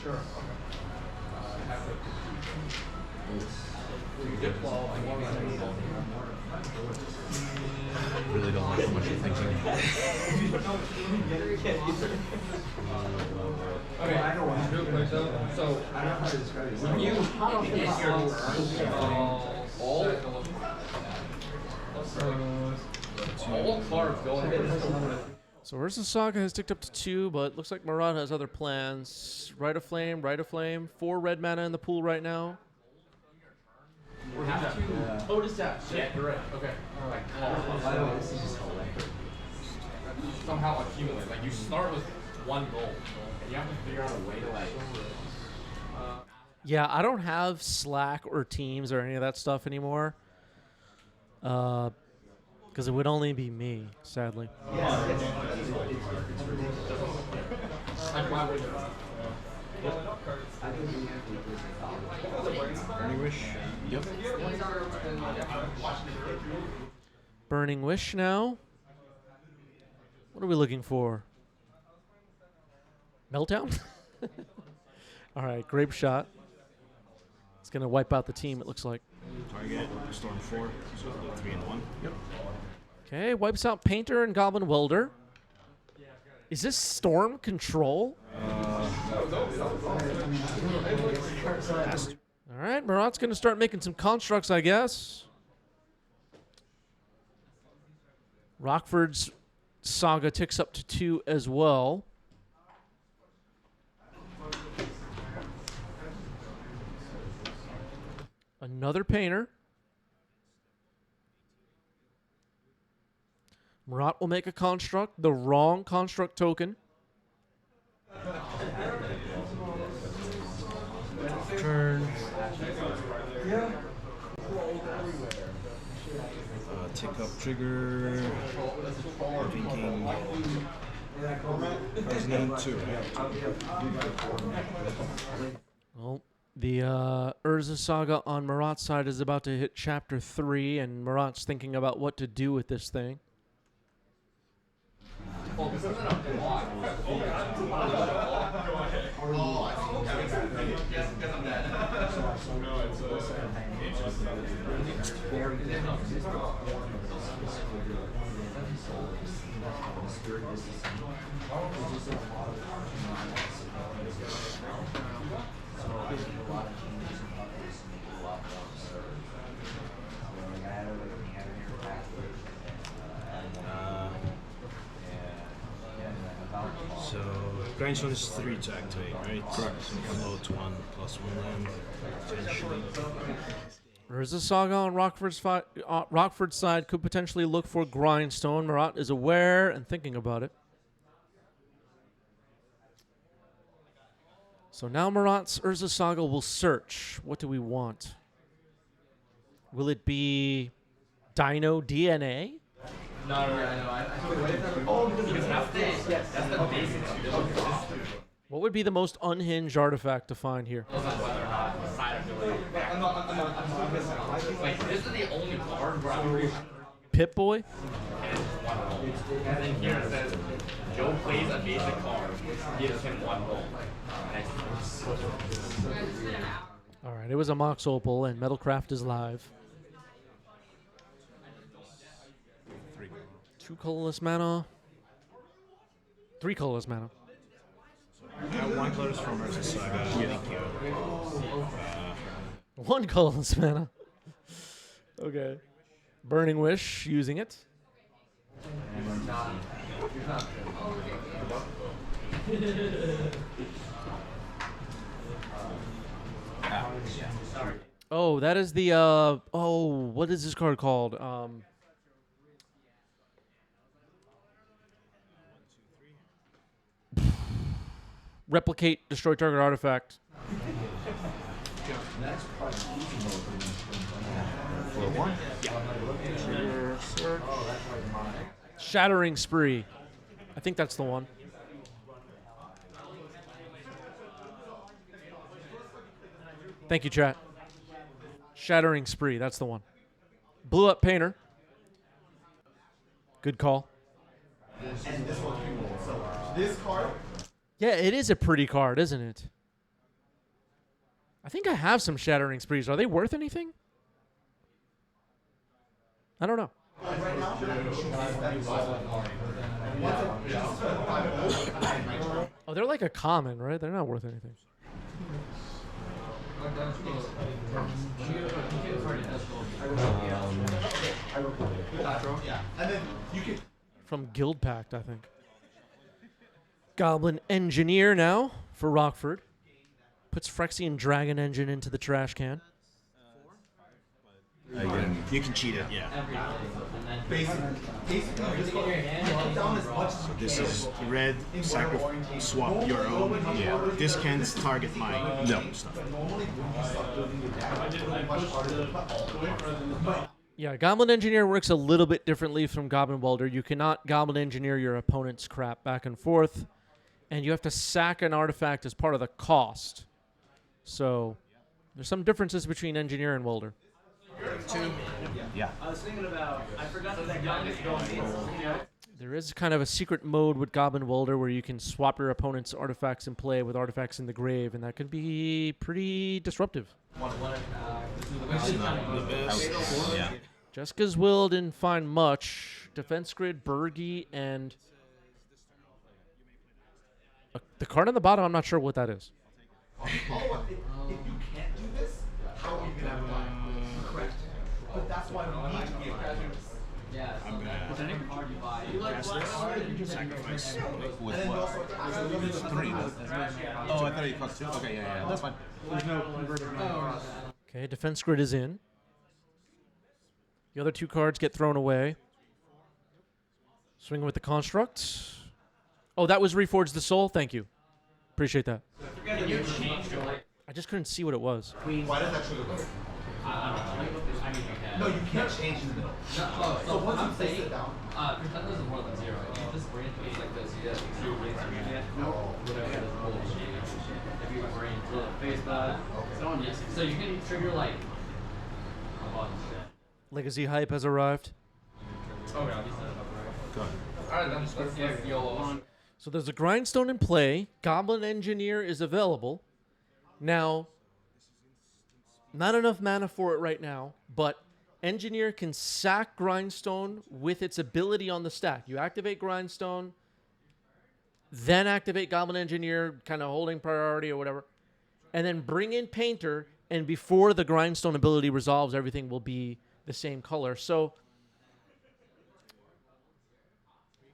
Sure. Really don't like how much you're thinking. Okay, I know what real quick though. So I don't know how to describe it. When you hit your all cards go ahead. So Urza's Saga has ticked up to 2, but looks like Marat has other plans. Right of Flame, Right of Flame. 4 red mana in the pool right now. We have to. Oh, it is that. Yeah, you're right. Okay. By the way, this is just somehow accumulate. Like you start with 1 gold, and you have to figure out a way to like. Yeah, I don't have Slack or Teams or any of that stuff anymore. Because it would only be me, sadly. Burning Wish. Yep. Burning Wish now. What are we looking for? Meltdown? All right, Grape Shot. It's going to wipe out the team, it looks like. Target, Storm 4, so 3 and 1. Yep. Okay, wipes out Painter and Goblin Welder. Is this Storm Control? All right, Marat's going to start making some constructs, I guess. Rockford's Saga ticks up to 2 as well. Another Painter. Marat will make a construct, the wrong construct token. Turn. Tick up trigger. Thinking. President 2. Well, the Urza Saga on Marat's side is about to hit Chapter 3, and Marat's thinking about what to do with this thing. So, Grindstone is 3 to activate, right? Correct. So float 1 plus 1 land, potentially. Urza Saga on Rockford's side could potentially look for Grindstone. Marat is aware and thinking about it. So now Marat's Urza Saga will search. What do we want? Will it be Dino DNA? No, oh, because that's the yes, that's the basic. What would be the most unhinged artifact to find here? I'm not Like, this is the only card where I'm really. Pip Boy? And then here it says, Joe plays a basic card, gives him 1 gold. All right, it was a Mox Opal, and Metalcraft is live. 2 colorless mana. 3 colorless mana. I got 1 colorless from Urza's Saga. Thank you. 1 colorless mana. Okay. Burning Wish, using it. Oh, that is the, what is this card called? Replicate, destroy target artifact. Shattering Spree. I think that's the one. Thank you, chat. Shattering Spree, that's the one. Blew Up Painter. Good call. This card. Yeah, it is a pretty card, isn't it? I think I have some Shattering Sprees. Are they worth anything? I don't know. Oh, they're like a common, right? They're not worth anything. From Guild Pact, I think. Goblin Engineer now for Rockford. Puts Phyrexian Dragon Engine into the trash can. You can cheat it, yeah. So this is red, swap your own. Yeah. This can't target my stuff. Yeah, Goblin Engineer works a little bit differently from Goblin Welder. You cannot Goblin Engineer your opponent's crap back and forth, and you have to sack an artifact as part of the cost. So there's some differences between Engineer and Welder. Yeah. I was thinking about, I forgot that guy is going. There is kind of a secret mode with Goblin Welder where you can swap your opponent's artifacts in play with artifacts in the grave, and that can be pretty disruptive. Yeah. Jessica's Will didn't find much. Defense Grid, Bergie, and the card on the bottom, I'm not sure what that is. If you can't do this, how are you gonna have fun? Correct. But that's why we need to be graduates. Yeah, I'm gonna card you buy. sacrifice. With what? 3. Oh, I thought you cost 2. Okay, yeah, that's fine. Okay, Defense Grid is in. The other 2 cards get thrown away. Swinging with the Construct. Oh, that was Reforge the Soul? Thank you. Appreciate that. I just couldn't see what it was. Why does that trigger work? No, you can't change in the middle. So once you place it down. Pretend there's more than 0. You just bring it like this. You have 2 rings or whatever is bullshit. If you bring to face that. So you can trigger like a bunch. Legacy Hype has arrived. Oh, yeah, Go ahead. Alright, let's get YOLO. So there's a Grindstone in play. Goblin Engineer is available. Now, not enough mana for it right now, but Engineer can sack Grindstone with its ability on the stack. You activate Grindstone, then activate Goblin Engineer, kind of holding priority or whatever, and then bring in Painter, and before the Grindstone ability resolves, everything will be the same color. So,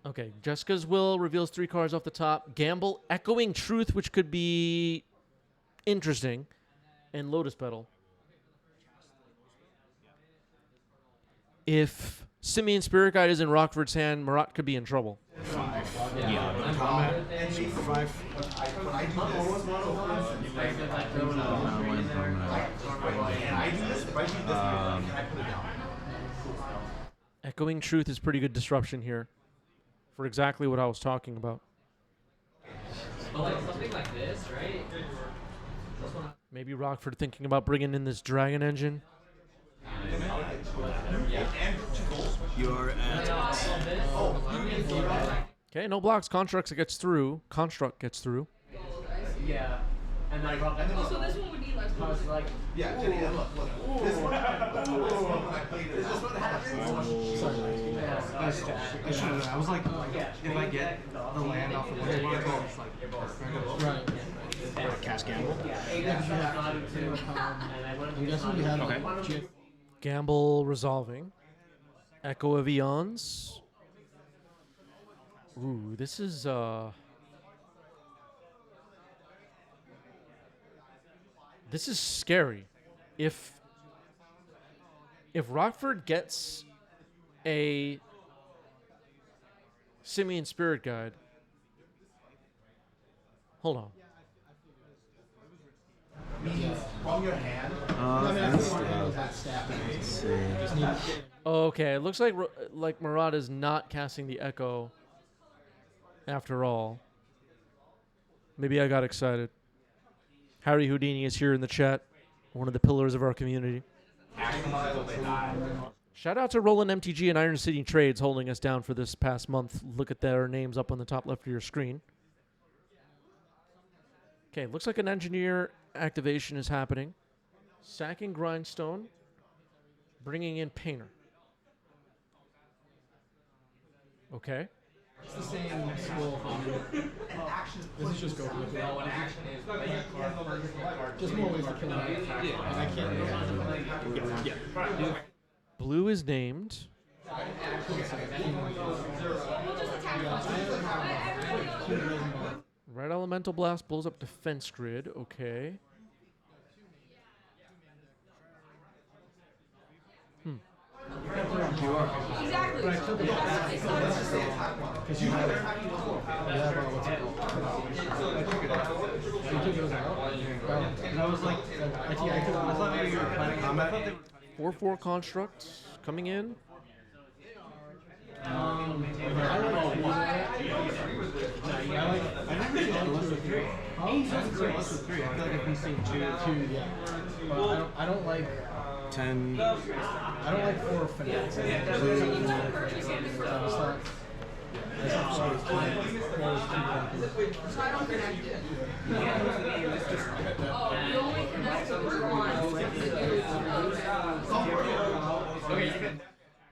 okay, Jessica's Will reveals 3 cards off the top. Gamble, Echoing Truth, which could be interesting, and Lotus Petal. If Simian Spirit Guide is in Rockford's hand, Marat could be in trouble. 5. Yeah. Combat. Super 5. When I do this, if I do this, can I put it down? Echoing Truth is pretty good disruption here for exactly what I was talking about. But like something like this, right? Maybe Rockford thinking about bringing in this Dragon Engine. You're at. Okay, no blocks. Construct gets through. Yeah. And then probably. So this one would need less. I was like, Yeah, Jenny, and look. This one, when I played it, this one happens. I should have. I was like, if I get the land off the one spot, it's like. Right. Cast Gamble. I'm guessing we had Okay. Gamble resolving. Echo of Eons. Ooh, this is this is scary. If Rockford gets a Simian Spirit Guide. Hold on. From your hand. Let's see. Okay, it looks like Murad is not casting the Echo after all. Maybe I got excited. Harry Houdini is here in the chat, one of the pillars of our community. Shout out to Roland MTG and Iron City Trades holding us down for this past month. Look at their names up on the top left of your screen. Okay, looks like an engineer activation is happening. Sacking Grindstone, bringing in Painter. Okay. It's the same school. This is just go for it. Just more ways to kill it. Yeah. I can't. Yeah. Blue is named. Red Elemental Blast blows up Defense Grid. Okay. Exactly. Because you have what's it called? You took those out? And I was like, I thought maybe you were planning combat. 4/4 construct coming in. I don't like 10. I don't like 4 finance.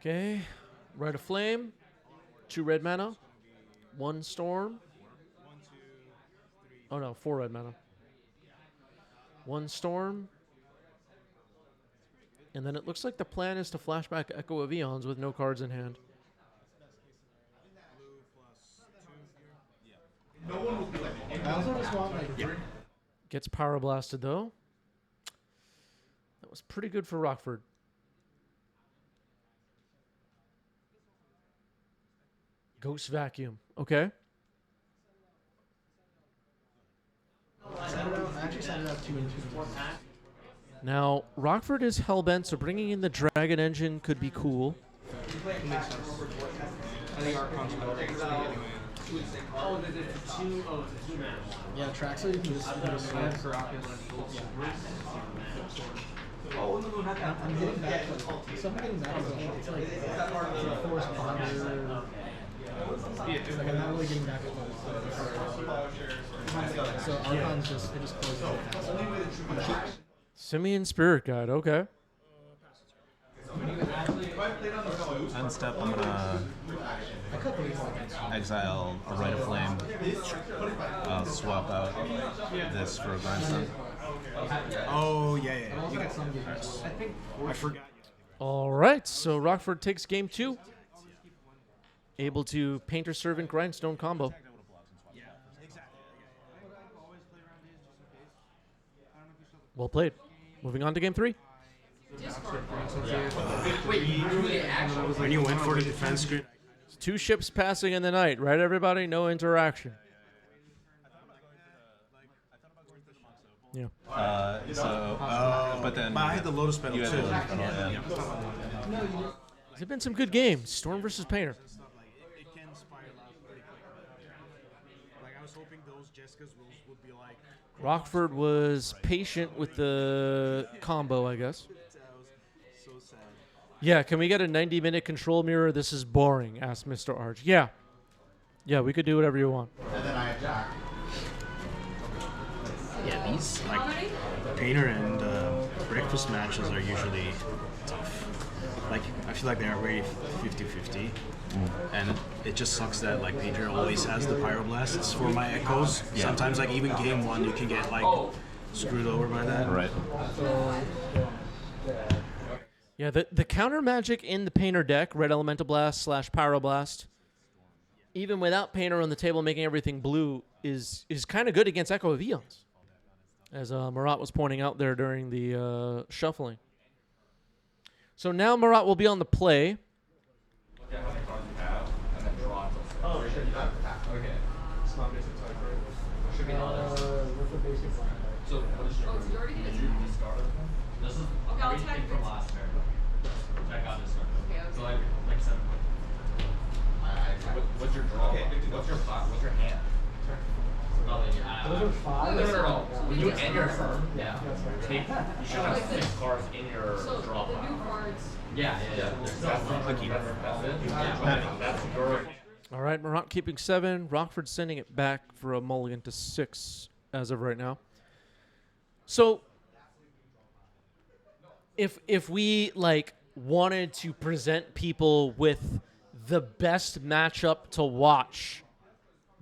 Okay. Red of Flame. 2 red mana. 1 storm. Oh no, 4 red mana. 1 storm. And then it looks like the plan is to flashback Echo of Eons with no cards in hand. I also just want Gets power blasted though. That was pretty good for Rockford. Ghost Vacuum. Okay. I actually set it up 2 and 2. Now, Rockford is hellbent, so bringing in the Dragon Engine could be cool. I think our construct is anyway. oh, it's a 2 match. Yeah, track so you can just swap for I'm getting back to so I'm getting back to it's like forced ponder. It's like I'm not really getting back to it. So Archon's just it just closes it. Simian Spirit Guide, okay. Unstep, I'm gonna exile a Rite of Flame. I'll swap out this for a Grindstone. Oh, yeah. You got some I forgot. All right, so Rockford takes game 2. Able to Painter Servant Grindstone combo. Well played. Moving on to game 3. When you went for the defense grid. 2 ships passing in the night, right, everybody? No interaction. Yeah. But then I had the Lotus Petal you too. had the Lotus Petal, yeah. There's been some good games. Storm versus Painter. It can spiral out pretty quickly. Like I was hoping those Jesskas would be like. Rockford was patient with the combo, I guess. So sad. Yeah, can we get a 90-minute control mirror? This is boring, asked Mr. Arch. Yeah. Yeah, we could do whatever you want. And then I have Jack. Yeah, these like painter and breakfast matches are usually tough. Like I feel like they're very 50-50, and it just sucks that like painter always has the pyroblasts for my echoes. Yeah. Sometimes like even game one you can get like screwed over by that. Right. Yeah, the counter magic in the painter deck, red elemental blast / pyroblast, even without painter on the table making everything blue, is kind of good against Echo of Eons, as Marat was pointing out there during the shuffling. So now Marat will be on the play. Oh, shit, you got that. Okay. It's not basic type, right? Should be What's the basic line? So what is your? Oh, it's already hit. Did you discard it? This is Okay, I'll everything check from this. last turn. Check out this turn. Okay, okay. So like 7. What's your draw? Okay, What's your hand? Nothing. Those are 5. No. When you That's end your not- turn, Yeah. That's right. take. You should have 6 cards in your So draw the new pile. cards. Yeah. There's definitely that's it. Yeah. That's your. All right, Marat keeping 7. Rockford sending it back for a mulligan to 6 as of right now. So if we like wanted to present people with the best matchup to watch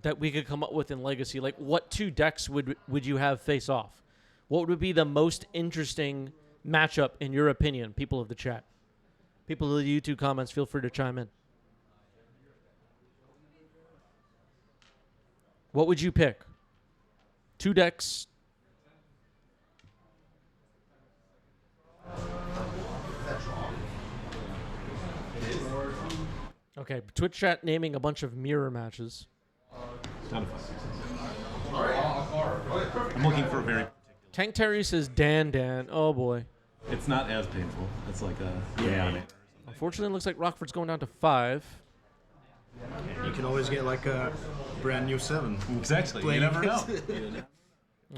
that we could come up with in Legacy, like what 2 decks would you have face off? What would be the most interesting matchup in your opinion, people of the chat? People of the YouTube comments, feel free to chime in. What would you pick? 2 decks. Okay, Twitch chat naming a bunch of mirror matches. Not a fun. I'm looking for a very. Tank Terry says Dan. Oh boy. It's not as painful. It's like a reanimate. Unfortunately, it looks like Rockford's going down to 5. You can always get like a brand new 7. Exactly. You Playing never know. it.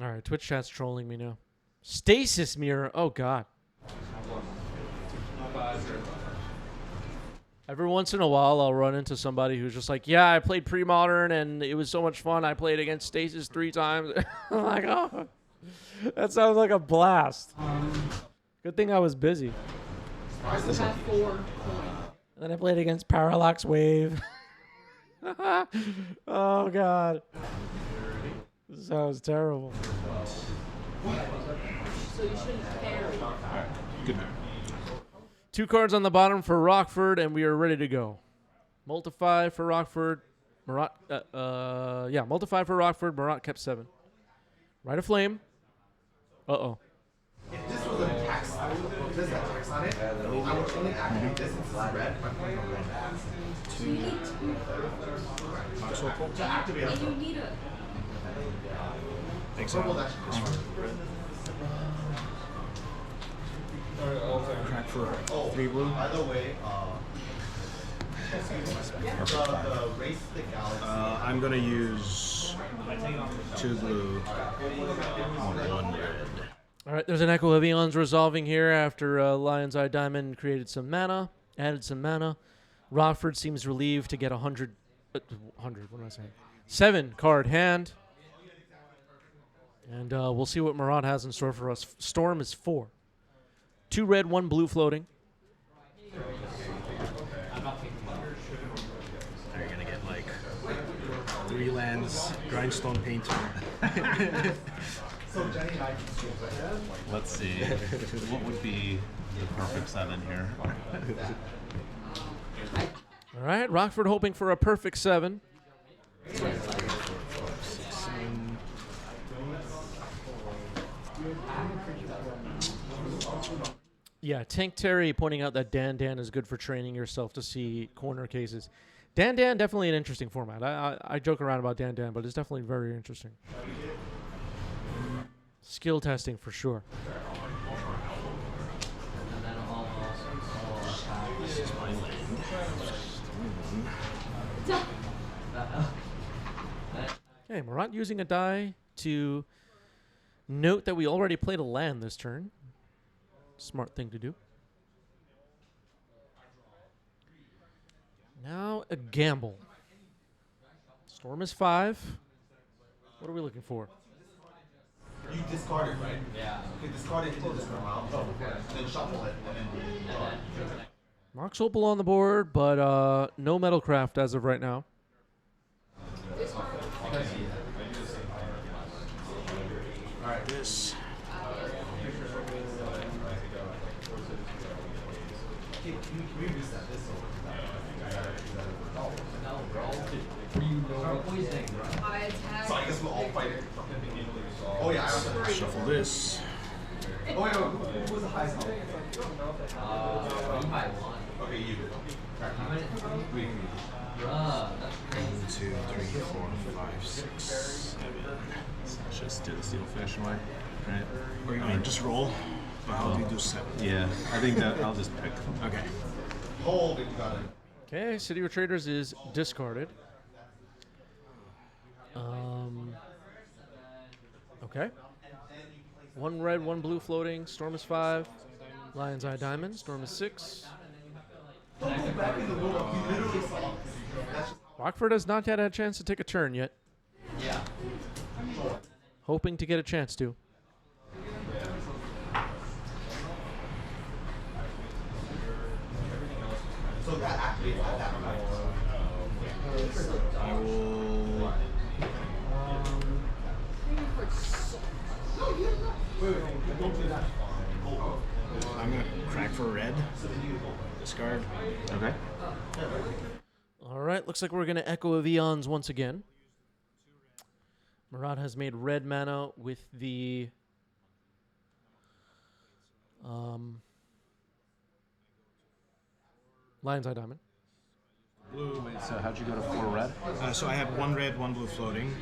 All right, Twitch chat's trolling me now. Stasis mirror. Oh god. Every once in a while, I'll run into somebody who's just like, yeah, I played pre-modern and it was so much fun. I played against Stasis 3 times. I'm like, oh, that sounds like a blast. Good thing I was busy. I have 4 coins. And then I played against Parallax Wave. Oh, God. This sounds terrible. So you shouldn't carry. Good man. 2 cards on the bottom for Rockford, and we are ready to go. Multiply for Rockford. Marat, multiply for Rockford. Marat kept 7. Rite of Flame. Uh-oh. If this was a text, this had text on it, I would only activate this since it's red. I'm playing on red. So you need 2. To activate And it. you need a. Purple dash. Crack for Oh, 3 blue. by the way, the race the galaxy. I'm gonna use 2 blue, 1 red. All right, there's an Echo of Eons resolving here after Lion's Eye Diamond created some mana, added some mana. Rockford seems relieved to get 100, what am I saying? 7 card hand. And we'll see what Marat has in store for us. Storm is 4. 2 red, 1 blue floating. Are you gonna get like 3 lands, grindstone painter? So Jenny and I can see it. Let's see. What would be the perfect 7 here? All right, Rockford hoping for a perfect 7. Yeah, Tank Terry pointing out that Dan is good for training yourself to see corner cases. Dan definitely an interesting format. I joke around about Dan, but it's definitely very interesting. Skill testing for sure. Okay, Marat using a die to note that we already played a land this turn. Smart thing to do. a gamble. Storm is 5. What are we looking for? You discard it, right? Yeah. You discard it into this round. Oh, okay. Then shuffle it, and then. Mox Opal on the board, but no Metalcraft as of right now. Alright, this. I attack. So I guess we'll all fight it. Oh yeah, I Shuffle this. Oh wait, who was the highest number? Okay, you. 1, 2, 3, 4, 5, 6, 7. Let's just do this the old-fashioned way, right? Or you want to just roll? Or how do you do 7? Yeah, I think that I'll just pick. Okay. Hold it, you got it. Okay, City of Traders is discarded. Okay. 1 red, 1 blue floating. Storm is 5. Lion's Eye Diamond. Storm is 6. Rockford has not yet had a chance to take a turn yet. Yeah. Hoping to get a chance to. So that activates at that point. I will. I'm gonna crack for red. Discard. Okay. All right, looks like we're going to echo of Eons once again. Murad has made red mana with the Lion's Eye Diamond. Blue. Wait, so how'd you go to 4 red? So I had 1 red, 1 blue floating.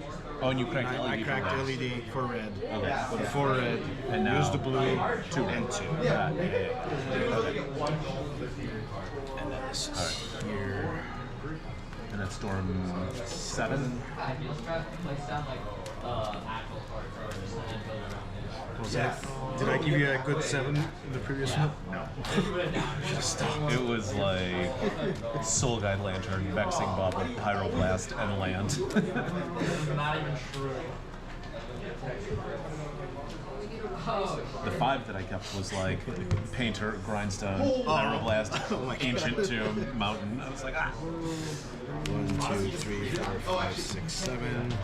Oh, and you cracked the LED. I cracked the LED for red. Okay. For the 4 red. And now Use the blue 2 and 2. Yeah. And then this is here. And then storm 7. Was that? Did I give you a good 7 in the previous one? No. It was like Soul Guide Lantern, Vexing Bubble, Pyroblast, and Land. Not even true. The 5 that I kept was like Painter, Grindstone, Pyroblast, Ancient Tomb, Mountain. I was like, ah. 1, 2, 3, 4, 5, 6, 7.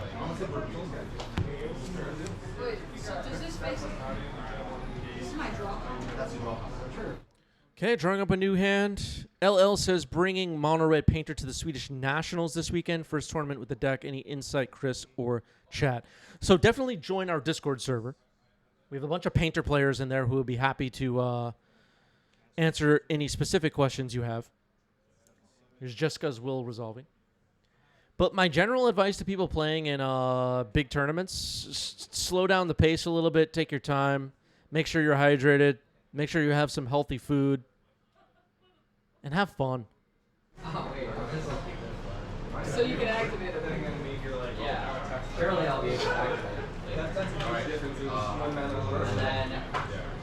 Wait, so does this face? This is my draw. That's a draw. Okay, drawing up a new hand. LL says bringing mono red painter to the Swedish Nationals this weekend. First tournament with the deck. Any insight, Chris or chat? So definitely join our Discord server. We have a bunch of painter players in there who will be happy to answer any specific questions you have. Here's Jessica's will resolving. But my general advice to people playing in big tournaments, slow down the pace a little bit, take your time, make sure you're hydrated, make sure you have some healthy food, and have fun. Oh, wait. So you can activate it. Yeah. Surely I'll be able to activate it. And then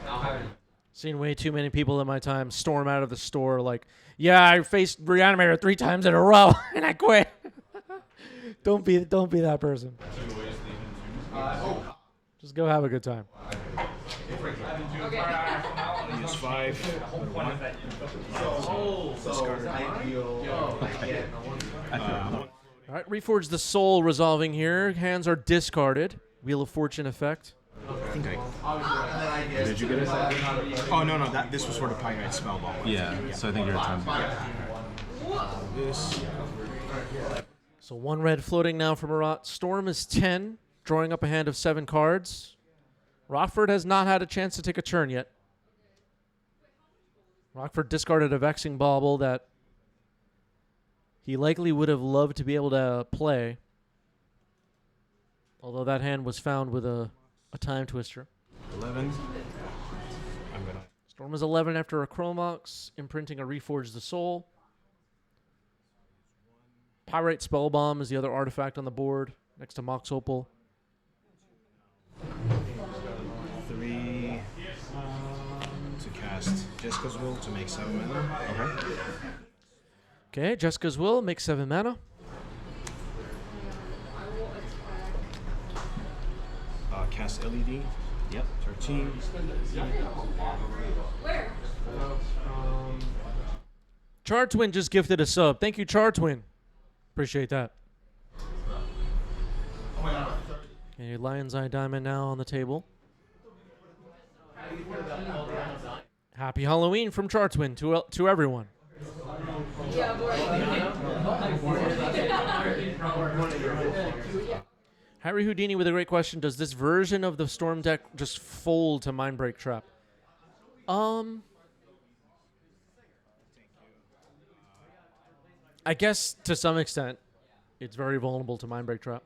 I'll have it. Seen way too many people in my time storm out of the store like, yeah, I faced Reanimator 3 times in a row and I quit. Don't be that person. Just go have a good time. Use 5. All right, Reforge the Soul resolving here. Hands are discarded. Wheel of Fortune effect. I think I. Did you get it? Oh no, this was for the Pyrite Spellball. Yeah, so I think you're at time. This. So 1 red floating now for Marat. Storm is 10, drawing up a hand of 7 cards. Rockford has not had a chance to take a turn yet. Rockford discarded a Vexing Bauble that he likely would have loved to be able to play. Although that hand was found with a Time Twister. 11. I'm gonna. Storm is 11 after a Chromox, imprinting a Reforge the Soul. Pyrite Spellbomb is the other artifact on the board, next to Mox Opal. 3 to cast Jessica's Will to make 7 mana. Okay. Okay, Jessica's will make 7 mana. Cast LED. Yep. 13. Where? Char Twin just gifted a sub. Thank you, Char Twin. Appreciate that. Okay, Lion's Eye Diamond now on the table. Happy Halloween from Char Twin to everyone. Yeah, Harry Houdini with a great question. Does this version of the Storm deck just fold to Mindbreak Trap? I guess to some extent, it's very vulnerable to Mindbreak Trap.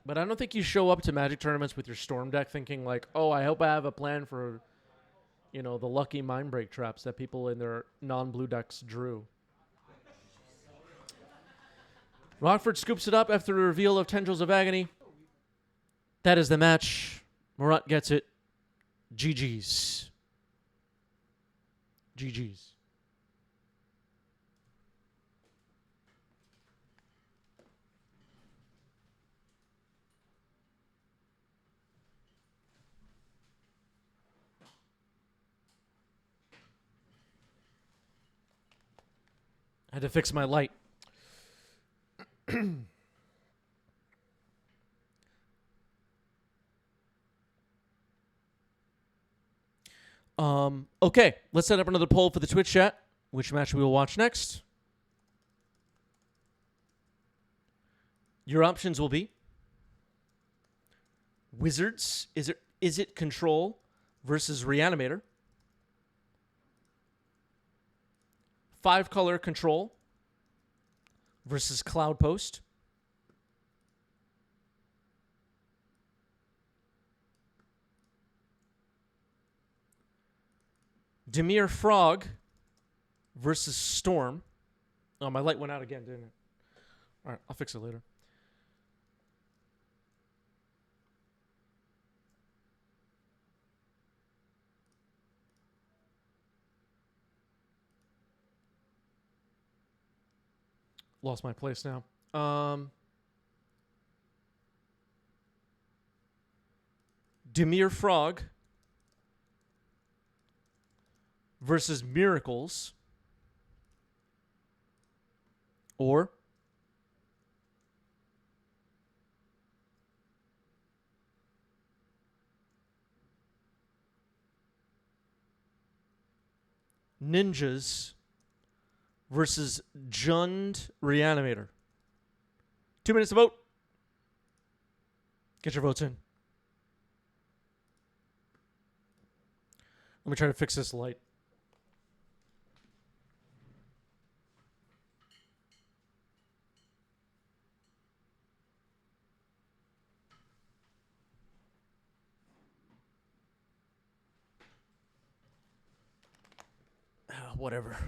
But I don't think you show up to Magic tournaments with your Storm deck thinking like, oh, I hope I have a plan for, you know, the lucky Mindbreak Traps that people in their non-blue decks drew. Rockford scoops it up after the reveal of Tendrils of Agony. That is the match. Murat gets it. GG's. GG's. I had to fix my light. Okay, let's set up another poll for the Twitch chat. Which match we will watch next? Your options will be Wizards. Is it Control versus Reanimator? 5-color Control versus Cloud Post. Dimir Frog versus Storm. Oh, my light went out again, didn't it? All right, I'll fix it later. Lost my place now. Dimir Frog versus Miracles, or Ninjas versus Jund Reanimator. 2 minutes to vote. Get your votes in. Let me try to fix this light. Whatever.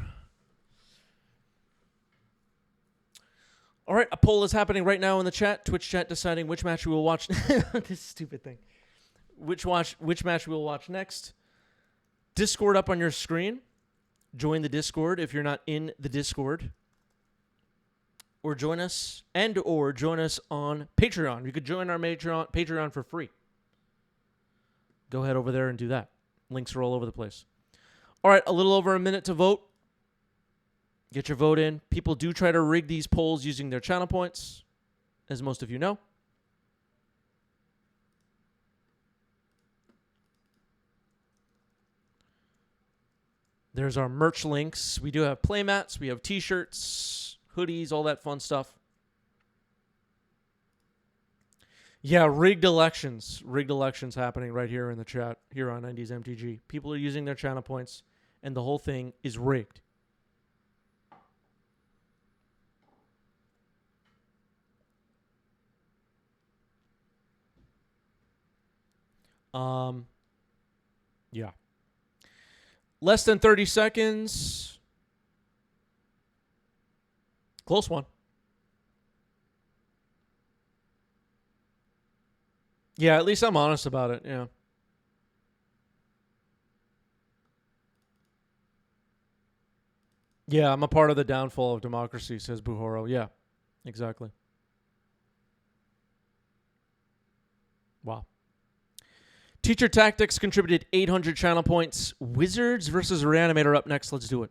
All right, a poll is happening right now in the chat. Twitch chat deciding which match we will watch. This stupid thing. Which match we will watch next. Discord up on your screen. Join the Discord if you're not in the Discord. Or join us on Patreon. You could join our Patreon for free. Go ahead over there and do that. Links are all over the place. All right, a little over a minute to vote. Get your vote in. People do try to rig these polls using their channel points, as most of you know. There's our merch links. We do have playmats. We have t-shirts, hoodies, all that fun stuff. Yeah, rigged elections. Rigged elections happening right here in the chat, here on 90s MTG. People are using their channel points, and the whole thing is rigged. Yeah. Less than 30 seconds. Close one. Yeah, at least I'm honest about it, yeah. Yeah, I'm a part of the downfall of democracy, says Buhoro. Yeah, exactly. Wow. Teacher Tactics contributed 800 channel points. Wizards versus Reanimator up next. Let's do it.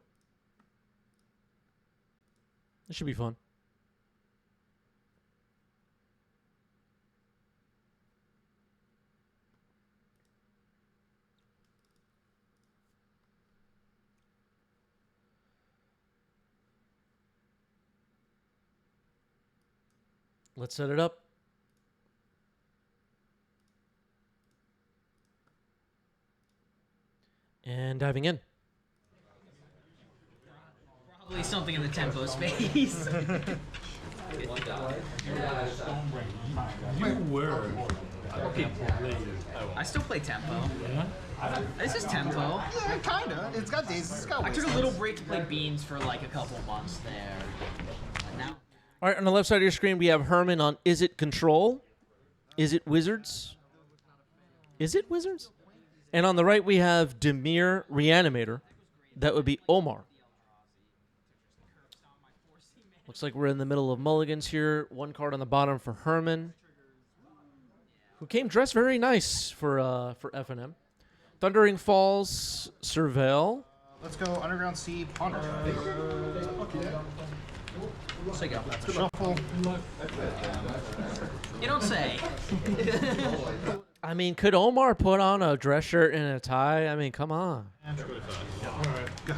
This should be fun. Let's set it up. And diving in. Probably something in the tempo space. I still play tempo. This is tempo. Yeah, kinda. It's got days. It's got. I took a little break to play beans for like a couple of months there. And now. All right, on the left side of your screen, we have Herman on Is It Control? Is it Wizards? Is it Wizards? And on the right, we have Dimir Reanimator. That would be Omar. Looks like we're in the middle of mulligans here. One card on the bottom for Herman, who came dressed very nice for FNM. Thundering Falls, Surveil. Let's go Underground Sea, Ponder. So you go. Shuffle. You don't say. I mean, could Omar put on a dress shirt and a tie? I mean, come on. Go.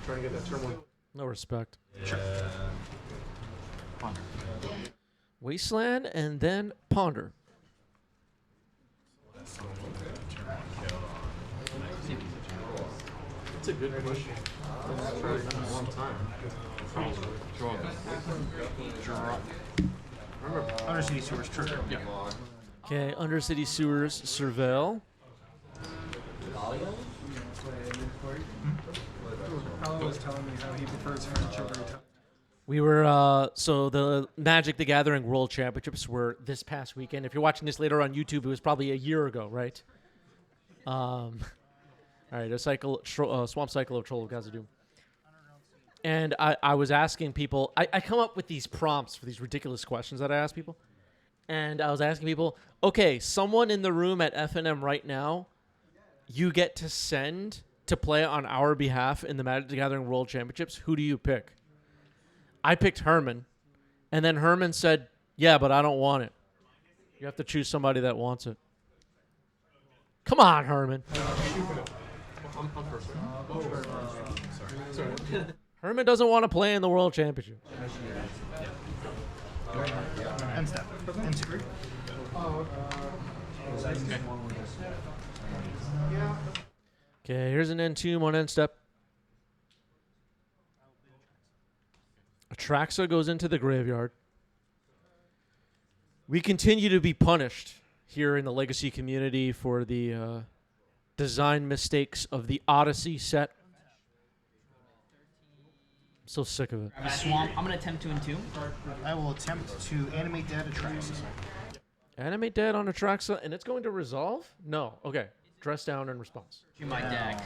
Trying to get that turmoil. No respect. Sure. Ponder. Wasteland and then Ponder. It's a good question. It's a long time. Remember, Undercity Sewers trigger. Yeah. Okay, Undercity Sewers, Surveil. Paolo was telling me how he prefers French over Italian. We were, so the Magic the Gathering World Championships were this past weekend. If you're watching this later on YouTube, it was probably a year ago, right? All right, Swamp Cycle of Troll of Khazad-dûm. And I was asking people, I come up with these prompts for these ridiculous questions that I ask people. And I was asking people, okay, someone in the room at FNM right now, you get to send to play on our behalf in the Magic the Gathering World Championships. Who do you pick? I picked Herman. And then Herman said, yeah, but I don't want it. You have to choose somebody that wants it. Come on, Herman. Herman doesn't want to play in the World Championship. End step. End two. Okay, here's an N2 on end step. Atraxa goes into the graveyard. We continue to be punished here in the Legacy community for the design mistakes of the Odyssey set. I'm so sick of it. Grab a swamp. I'm going to attempt 2 and 2. I will attempt to animate that Atraxa. Animate dead on Atraxa, and it's going to resolve? No. Okay. Dress down in response. Do my deck.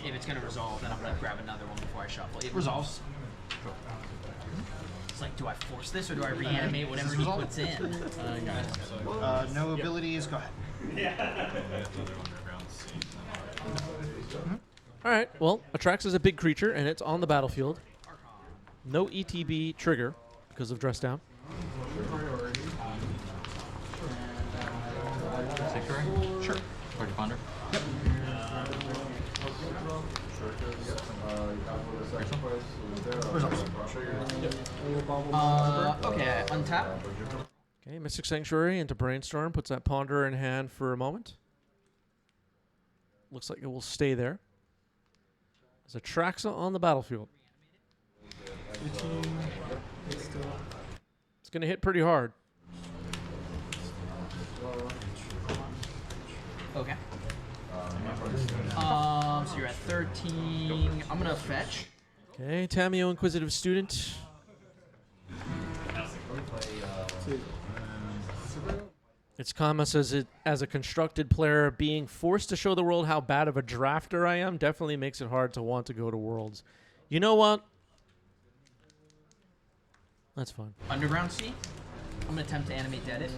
If it's going to resolve, then I'm going to grab another one before I shuffle. It resolves. It's like, do I force this or do I reanimate whatever he puts in? No abilities. Go ahead. All right. Well, Atraxa is a big creature, and it's on the battlefield. No ETB trigger because of dress down. Sure. Party Ponder? Yep. Okay, untap. Okay, Mystic Sanctuary into Brainstorm. Puts that Ponder in hand for a moment. Looks like it will stay there. There's Atraxa on the battlefield. It's going to hit pretty hard. Okay. So you're at 13. I'm gonna fetch. Okay, Tamio, Inquisitive Student. Its comments as a constructed player, being forced to show the world how bad of a drafter I am definitely makes it hard to want to go to Worlds. You know what? That's fine. Underground Sea. I'm gonna attempt to animate dead it.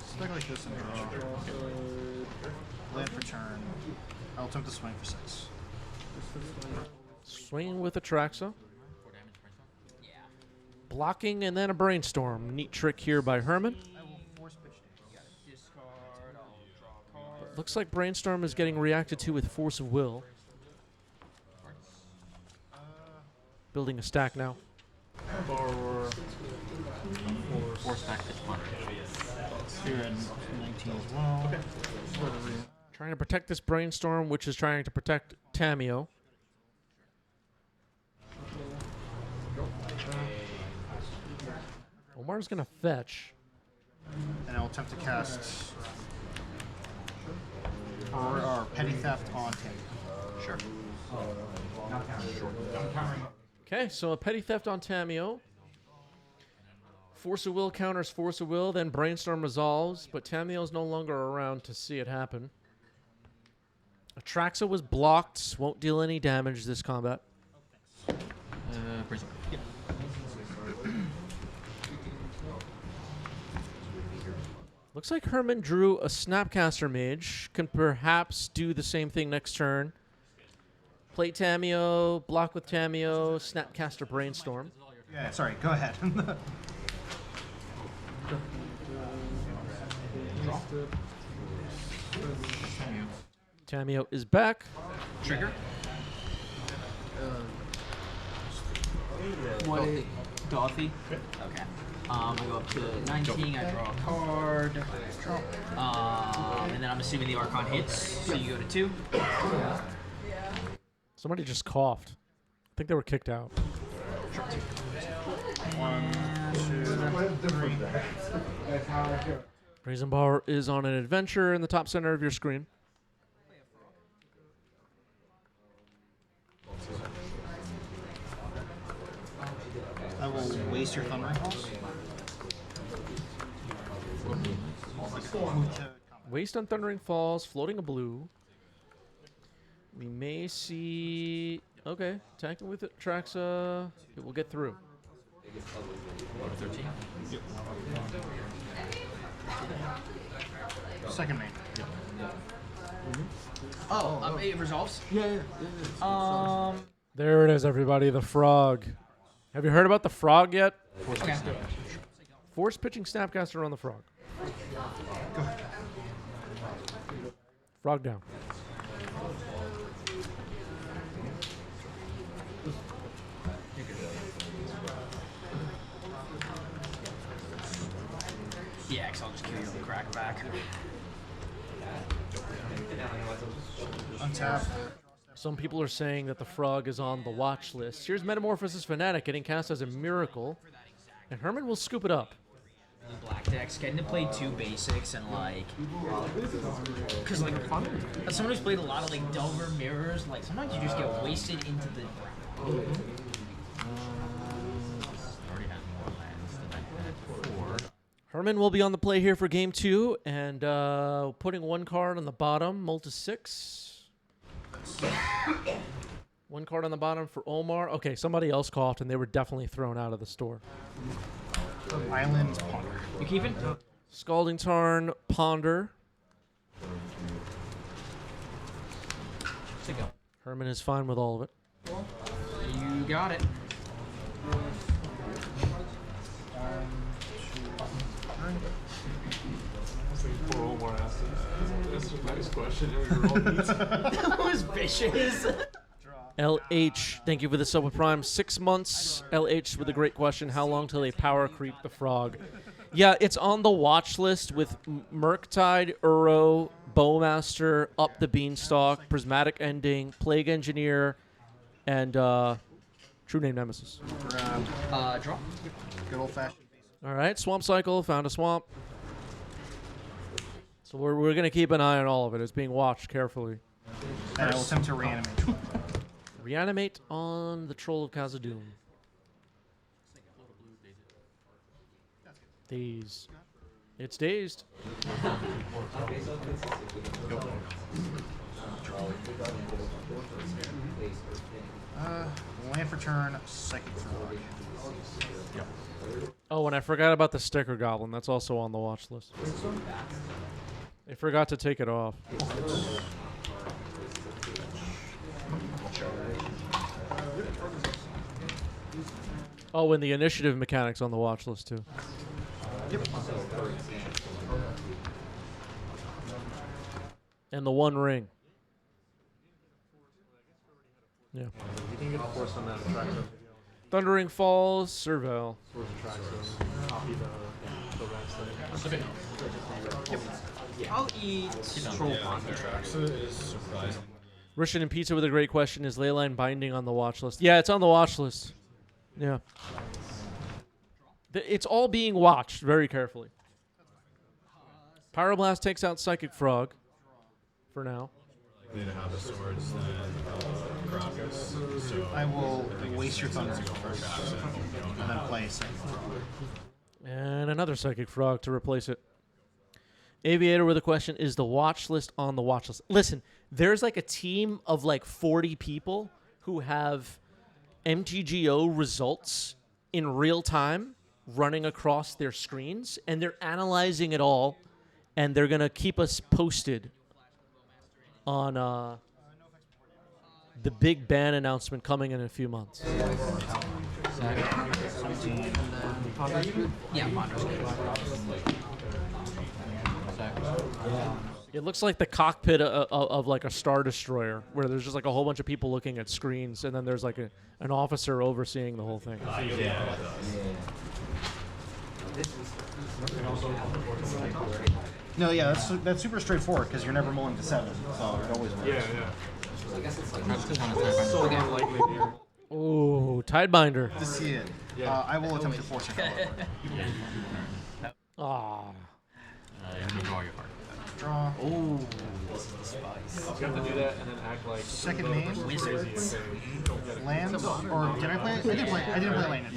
Stick like this and draw. Land for turn. I'll attempt to swing for 6. Swinging with Atraxa. Blocking and then a Brainstorm. Neat trick here by Herman. Looks like Brainstorm is getting reacted to with Force of Will. Building a stack now. Force back pitch punter. Here in 19 as well. Okay. Trying to protect this Brainstorm, which is trying to protect Tamio. Omar's going to fetch. And I'll attempt to cast or Petty Theft on Tamio. Sure. Okay, so a Petty Theft on Tamio. Force of Will counters Force of Will, then Brainstorm resolves, but Tamio's no longer around to see it happen. Atraxa was blocked, won't deal any damage this combat. Brainstorm. Yep. Looks like Herman drew a Snapcaster Mage. Can perhaps do the same thing next turn. Play Tamio, block with Tamio, Snapcaster Brainstorm. Yeah, sorry, go ahead. Tamio is back. Trigger. What? Dorothy. Okay. I go up to 19. I draw a card. And then I'm assuming the Archon hits. So you go to 2. Somebody just coughed. I think they were kicked out. 1, 2, 3. Raisenbar is on an adventure in the top center of your screen. I will waste your Thundering Pulse. Waste on Thundering Falls, floating a blue. We may see... Okay, attacking with Atraxa. It will get through. 13. Yep. Second main. Oh, it resolves? Yeah. There it is, everybody. The frog. Have you heard about the frog yet? Okay. Force pitching Snapcaster on the frog. Frog down. Yeah, because I'll just kill you on the crack back. Untap. Some people are saying that the frog is on the watch list. Here's Metamorphosis Fanatic getting cast as a miracle. And Herman will scoop it up. Black decks, getting to play 2 basics and like, because like, as someone who's played a lot of like Delver Mirrors, like sometimes you just get wasted into the ground. Already had more lands than I had before. Herman will be on the play here for game 2 and putting 1 card on the bottom, Multi 6. 1 card on the bottom for Omar. Okay, somebody else coughed and they were definitely thrown out of the store. Island Ponder. You keeping? Scalding Tarn, Ponder. To go. Herman is fine with all of it. You got it. Poor Omar asked that's a nice question. That was vicious. LH, thank you for the sub with Prime. 6 months. LH with a great question. How long till they power creep the frog? Yeah, it's on the watch list with Murktide, Uro, Bowmaster, Up the Beanstalk, Prismatic Ending, Plague Engineer, and True Name Nemesis. Draw. Good old fashioned. All right, Swamp Cycle, found a swamp. So we're going to keep an eye on all of it. It's being watched carefully. And I will attempt to reanimate. Reanimate on the Troll of Khazad-dûm. Daze. It's dazed. Land for turn, Psychic Frog. Yep. Oh, and I forgot about the sticker goblin. That's also on the watch list. I forgot to take it off. Oh, and the initiative mechanics on the watch list too. Yep. And the One Ring. Yeah. You can get a force on that attractor. Thundering Falls, Serval. Force attractor. Copy the rest thing. I'll eat. Control tracks. Russian and Pizza with a great question. Is Leyline binding on the watch list? Yeah, it's on the watch list. Yeah. It's all being watched very carefully. Pyroblast takes out Psychic Frog for now. They have the swords, then Crocus. So I will waste your thunder first, and then play Psychic Frog. And another Psychic Frog to replace it. Aviator with a question. Is the watch list on the watch list? Listen, there's like a team of like 40 people who have MTGO results in real time running across their screens, and they're analyzing it all, and they're going to keep us posted on the big ban announcement coming in a few months. Yeah, Mondo's good. It looks like the cockpit of like a Star Destroyer, where there's just like a whole bunch of people looking at screens, and then there's like an officer overseeing the whole thing. No, yeah, that's super straightforward because you're never mulling to 7, so it always works. Oh, Tidebinder. To see it, I will attempt to force it. Ah. you draw your card. Draw. Oh. You have to do that and then act like Second name. Wizards. Lands, or did I play? I didn't play land.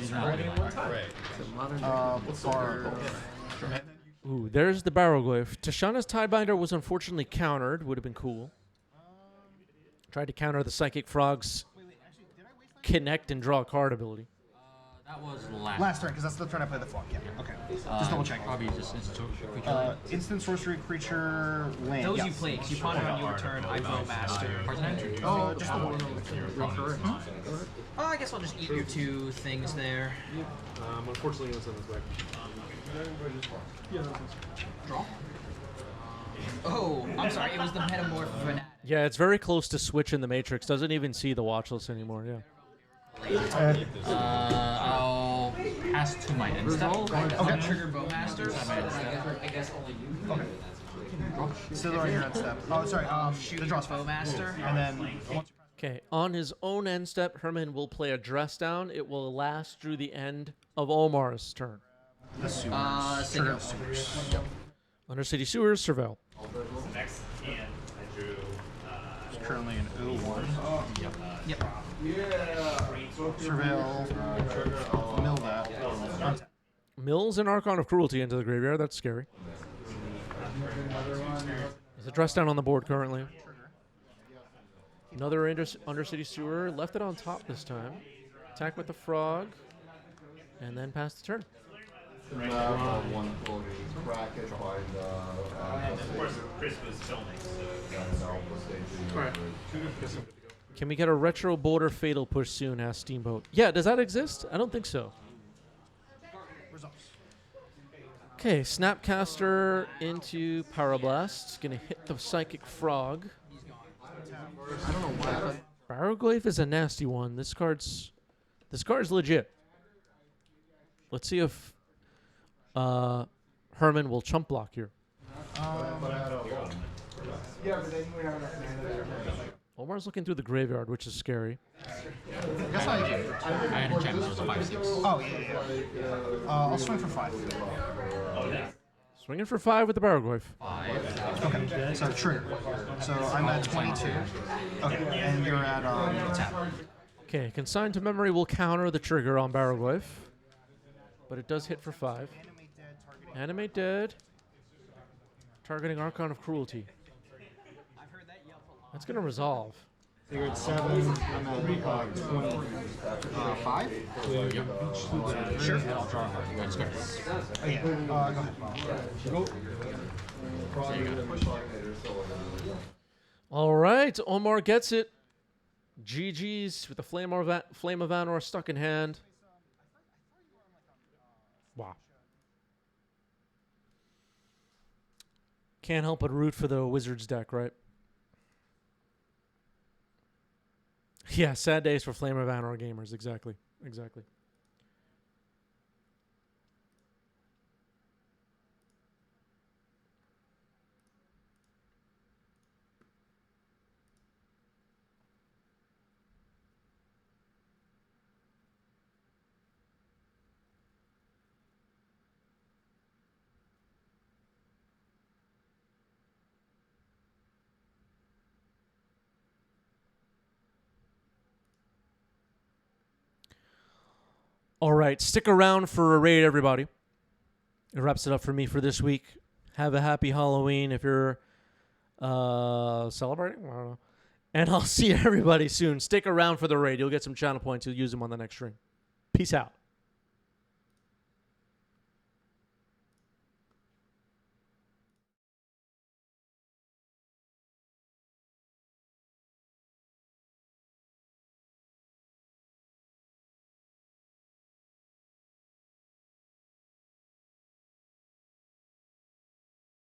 Ooh, there's the Barrowglyph. Tashana's Tidebinder was unfortunately countered. Would have been cool. Tried to counter the Psychic Frog's connect and draw a card ability. That was last turn, because that's the turn I played the Fog. Yeah, okay. Just double checking. Probably just instant instant sorcery creature land. Those yes. you play, because you pawn it on your turn, I go master. Just the one. Oh, I guess I'll just eat your 2 things there. Unfortunately, it's on this way. Draw. Oh, I'm sorry, it was the Metamorph Fanatic. Yeah, it's very close to Switch in the Matrix. Doesn't even see the watch list anymore, yeah. I'll pass to my end step. Okay. Trigger Bowmaster. I guess only you. Okay. Still on your end step. Oh, sorry. The draw's Bowmaster. And then. Okay, on his own end step, Herman will play a dress down. It will last through the end of Omar's turn. The sewers. Undercity Sewers, Serval. Next hand, I drew. It's currently an 0-1. Yep. Surveil. Mill that. Mills and Archon of Cruelty into the graveyard. That's scary. There's a dress down on the board currently. Another Undercity Sewer. Left it on top this time. Attack with the frog. And then pass the turn. And then, of course, Chris was filming, so. Can we get a retro border fatal push soon? Asked Steamboat. Yeah, does that exist? I don't think so. Okay, Snapcaster into Pyroblast. Gonna hit the Psychic Frog. I don't know why. Barrowglyph is a nasty one. This card's legit. Let's see if Herman will chump block here. Omar's looking through the graveyard, which is scary. I had to check. It was a 5/6. Oh, yeah. I'll swing for 5. Swinging for 5 with the Barrowglyph. 5. Okay, so trigger. So I'm at 22. Okay, and you're at tap. Okay, Consigned to Memory will counter the trigger on Barrowglyph, but it does hit for 5. Animate dead. Targeting Archon of Cruelty. That's gonna resolve. Figure it's 7. I'm at 25. Sure. And I'll draw a card. Let's go. Oh, yeah. Go ahead. Go. All right, Omar gets it. GG's with the Flame of Anor stuck in hand. Wow. Can't help but root for the Wizards deck, right? Yeah, sad days for Flame of Anor gamers. Exactly. Exactly. All right, stick around for a raid, everybody. It wraps it up for me for this week. Have a happy Halloween if you're celebrating. I don't know. And I'll see everybody soon. Stick around for the raid. You'll get some channel points. You'll use them on the next stream. Peace out.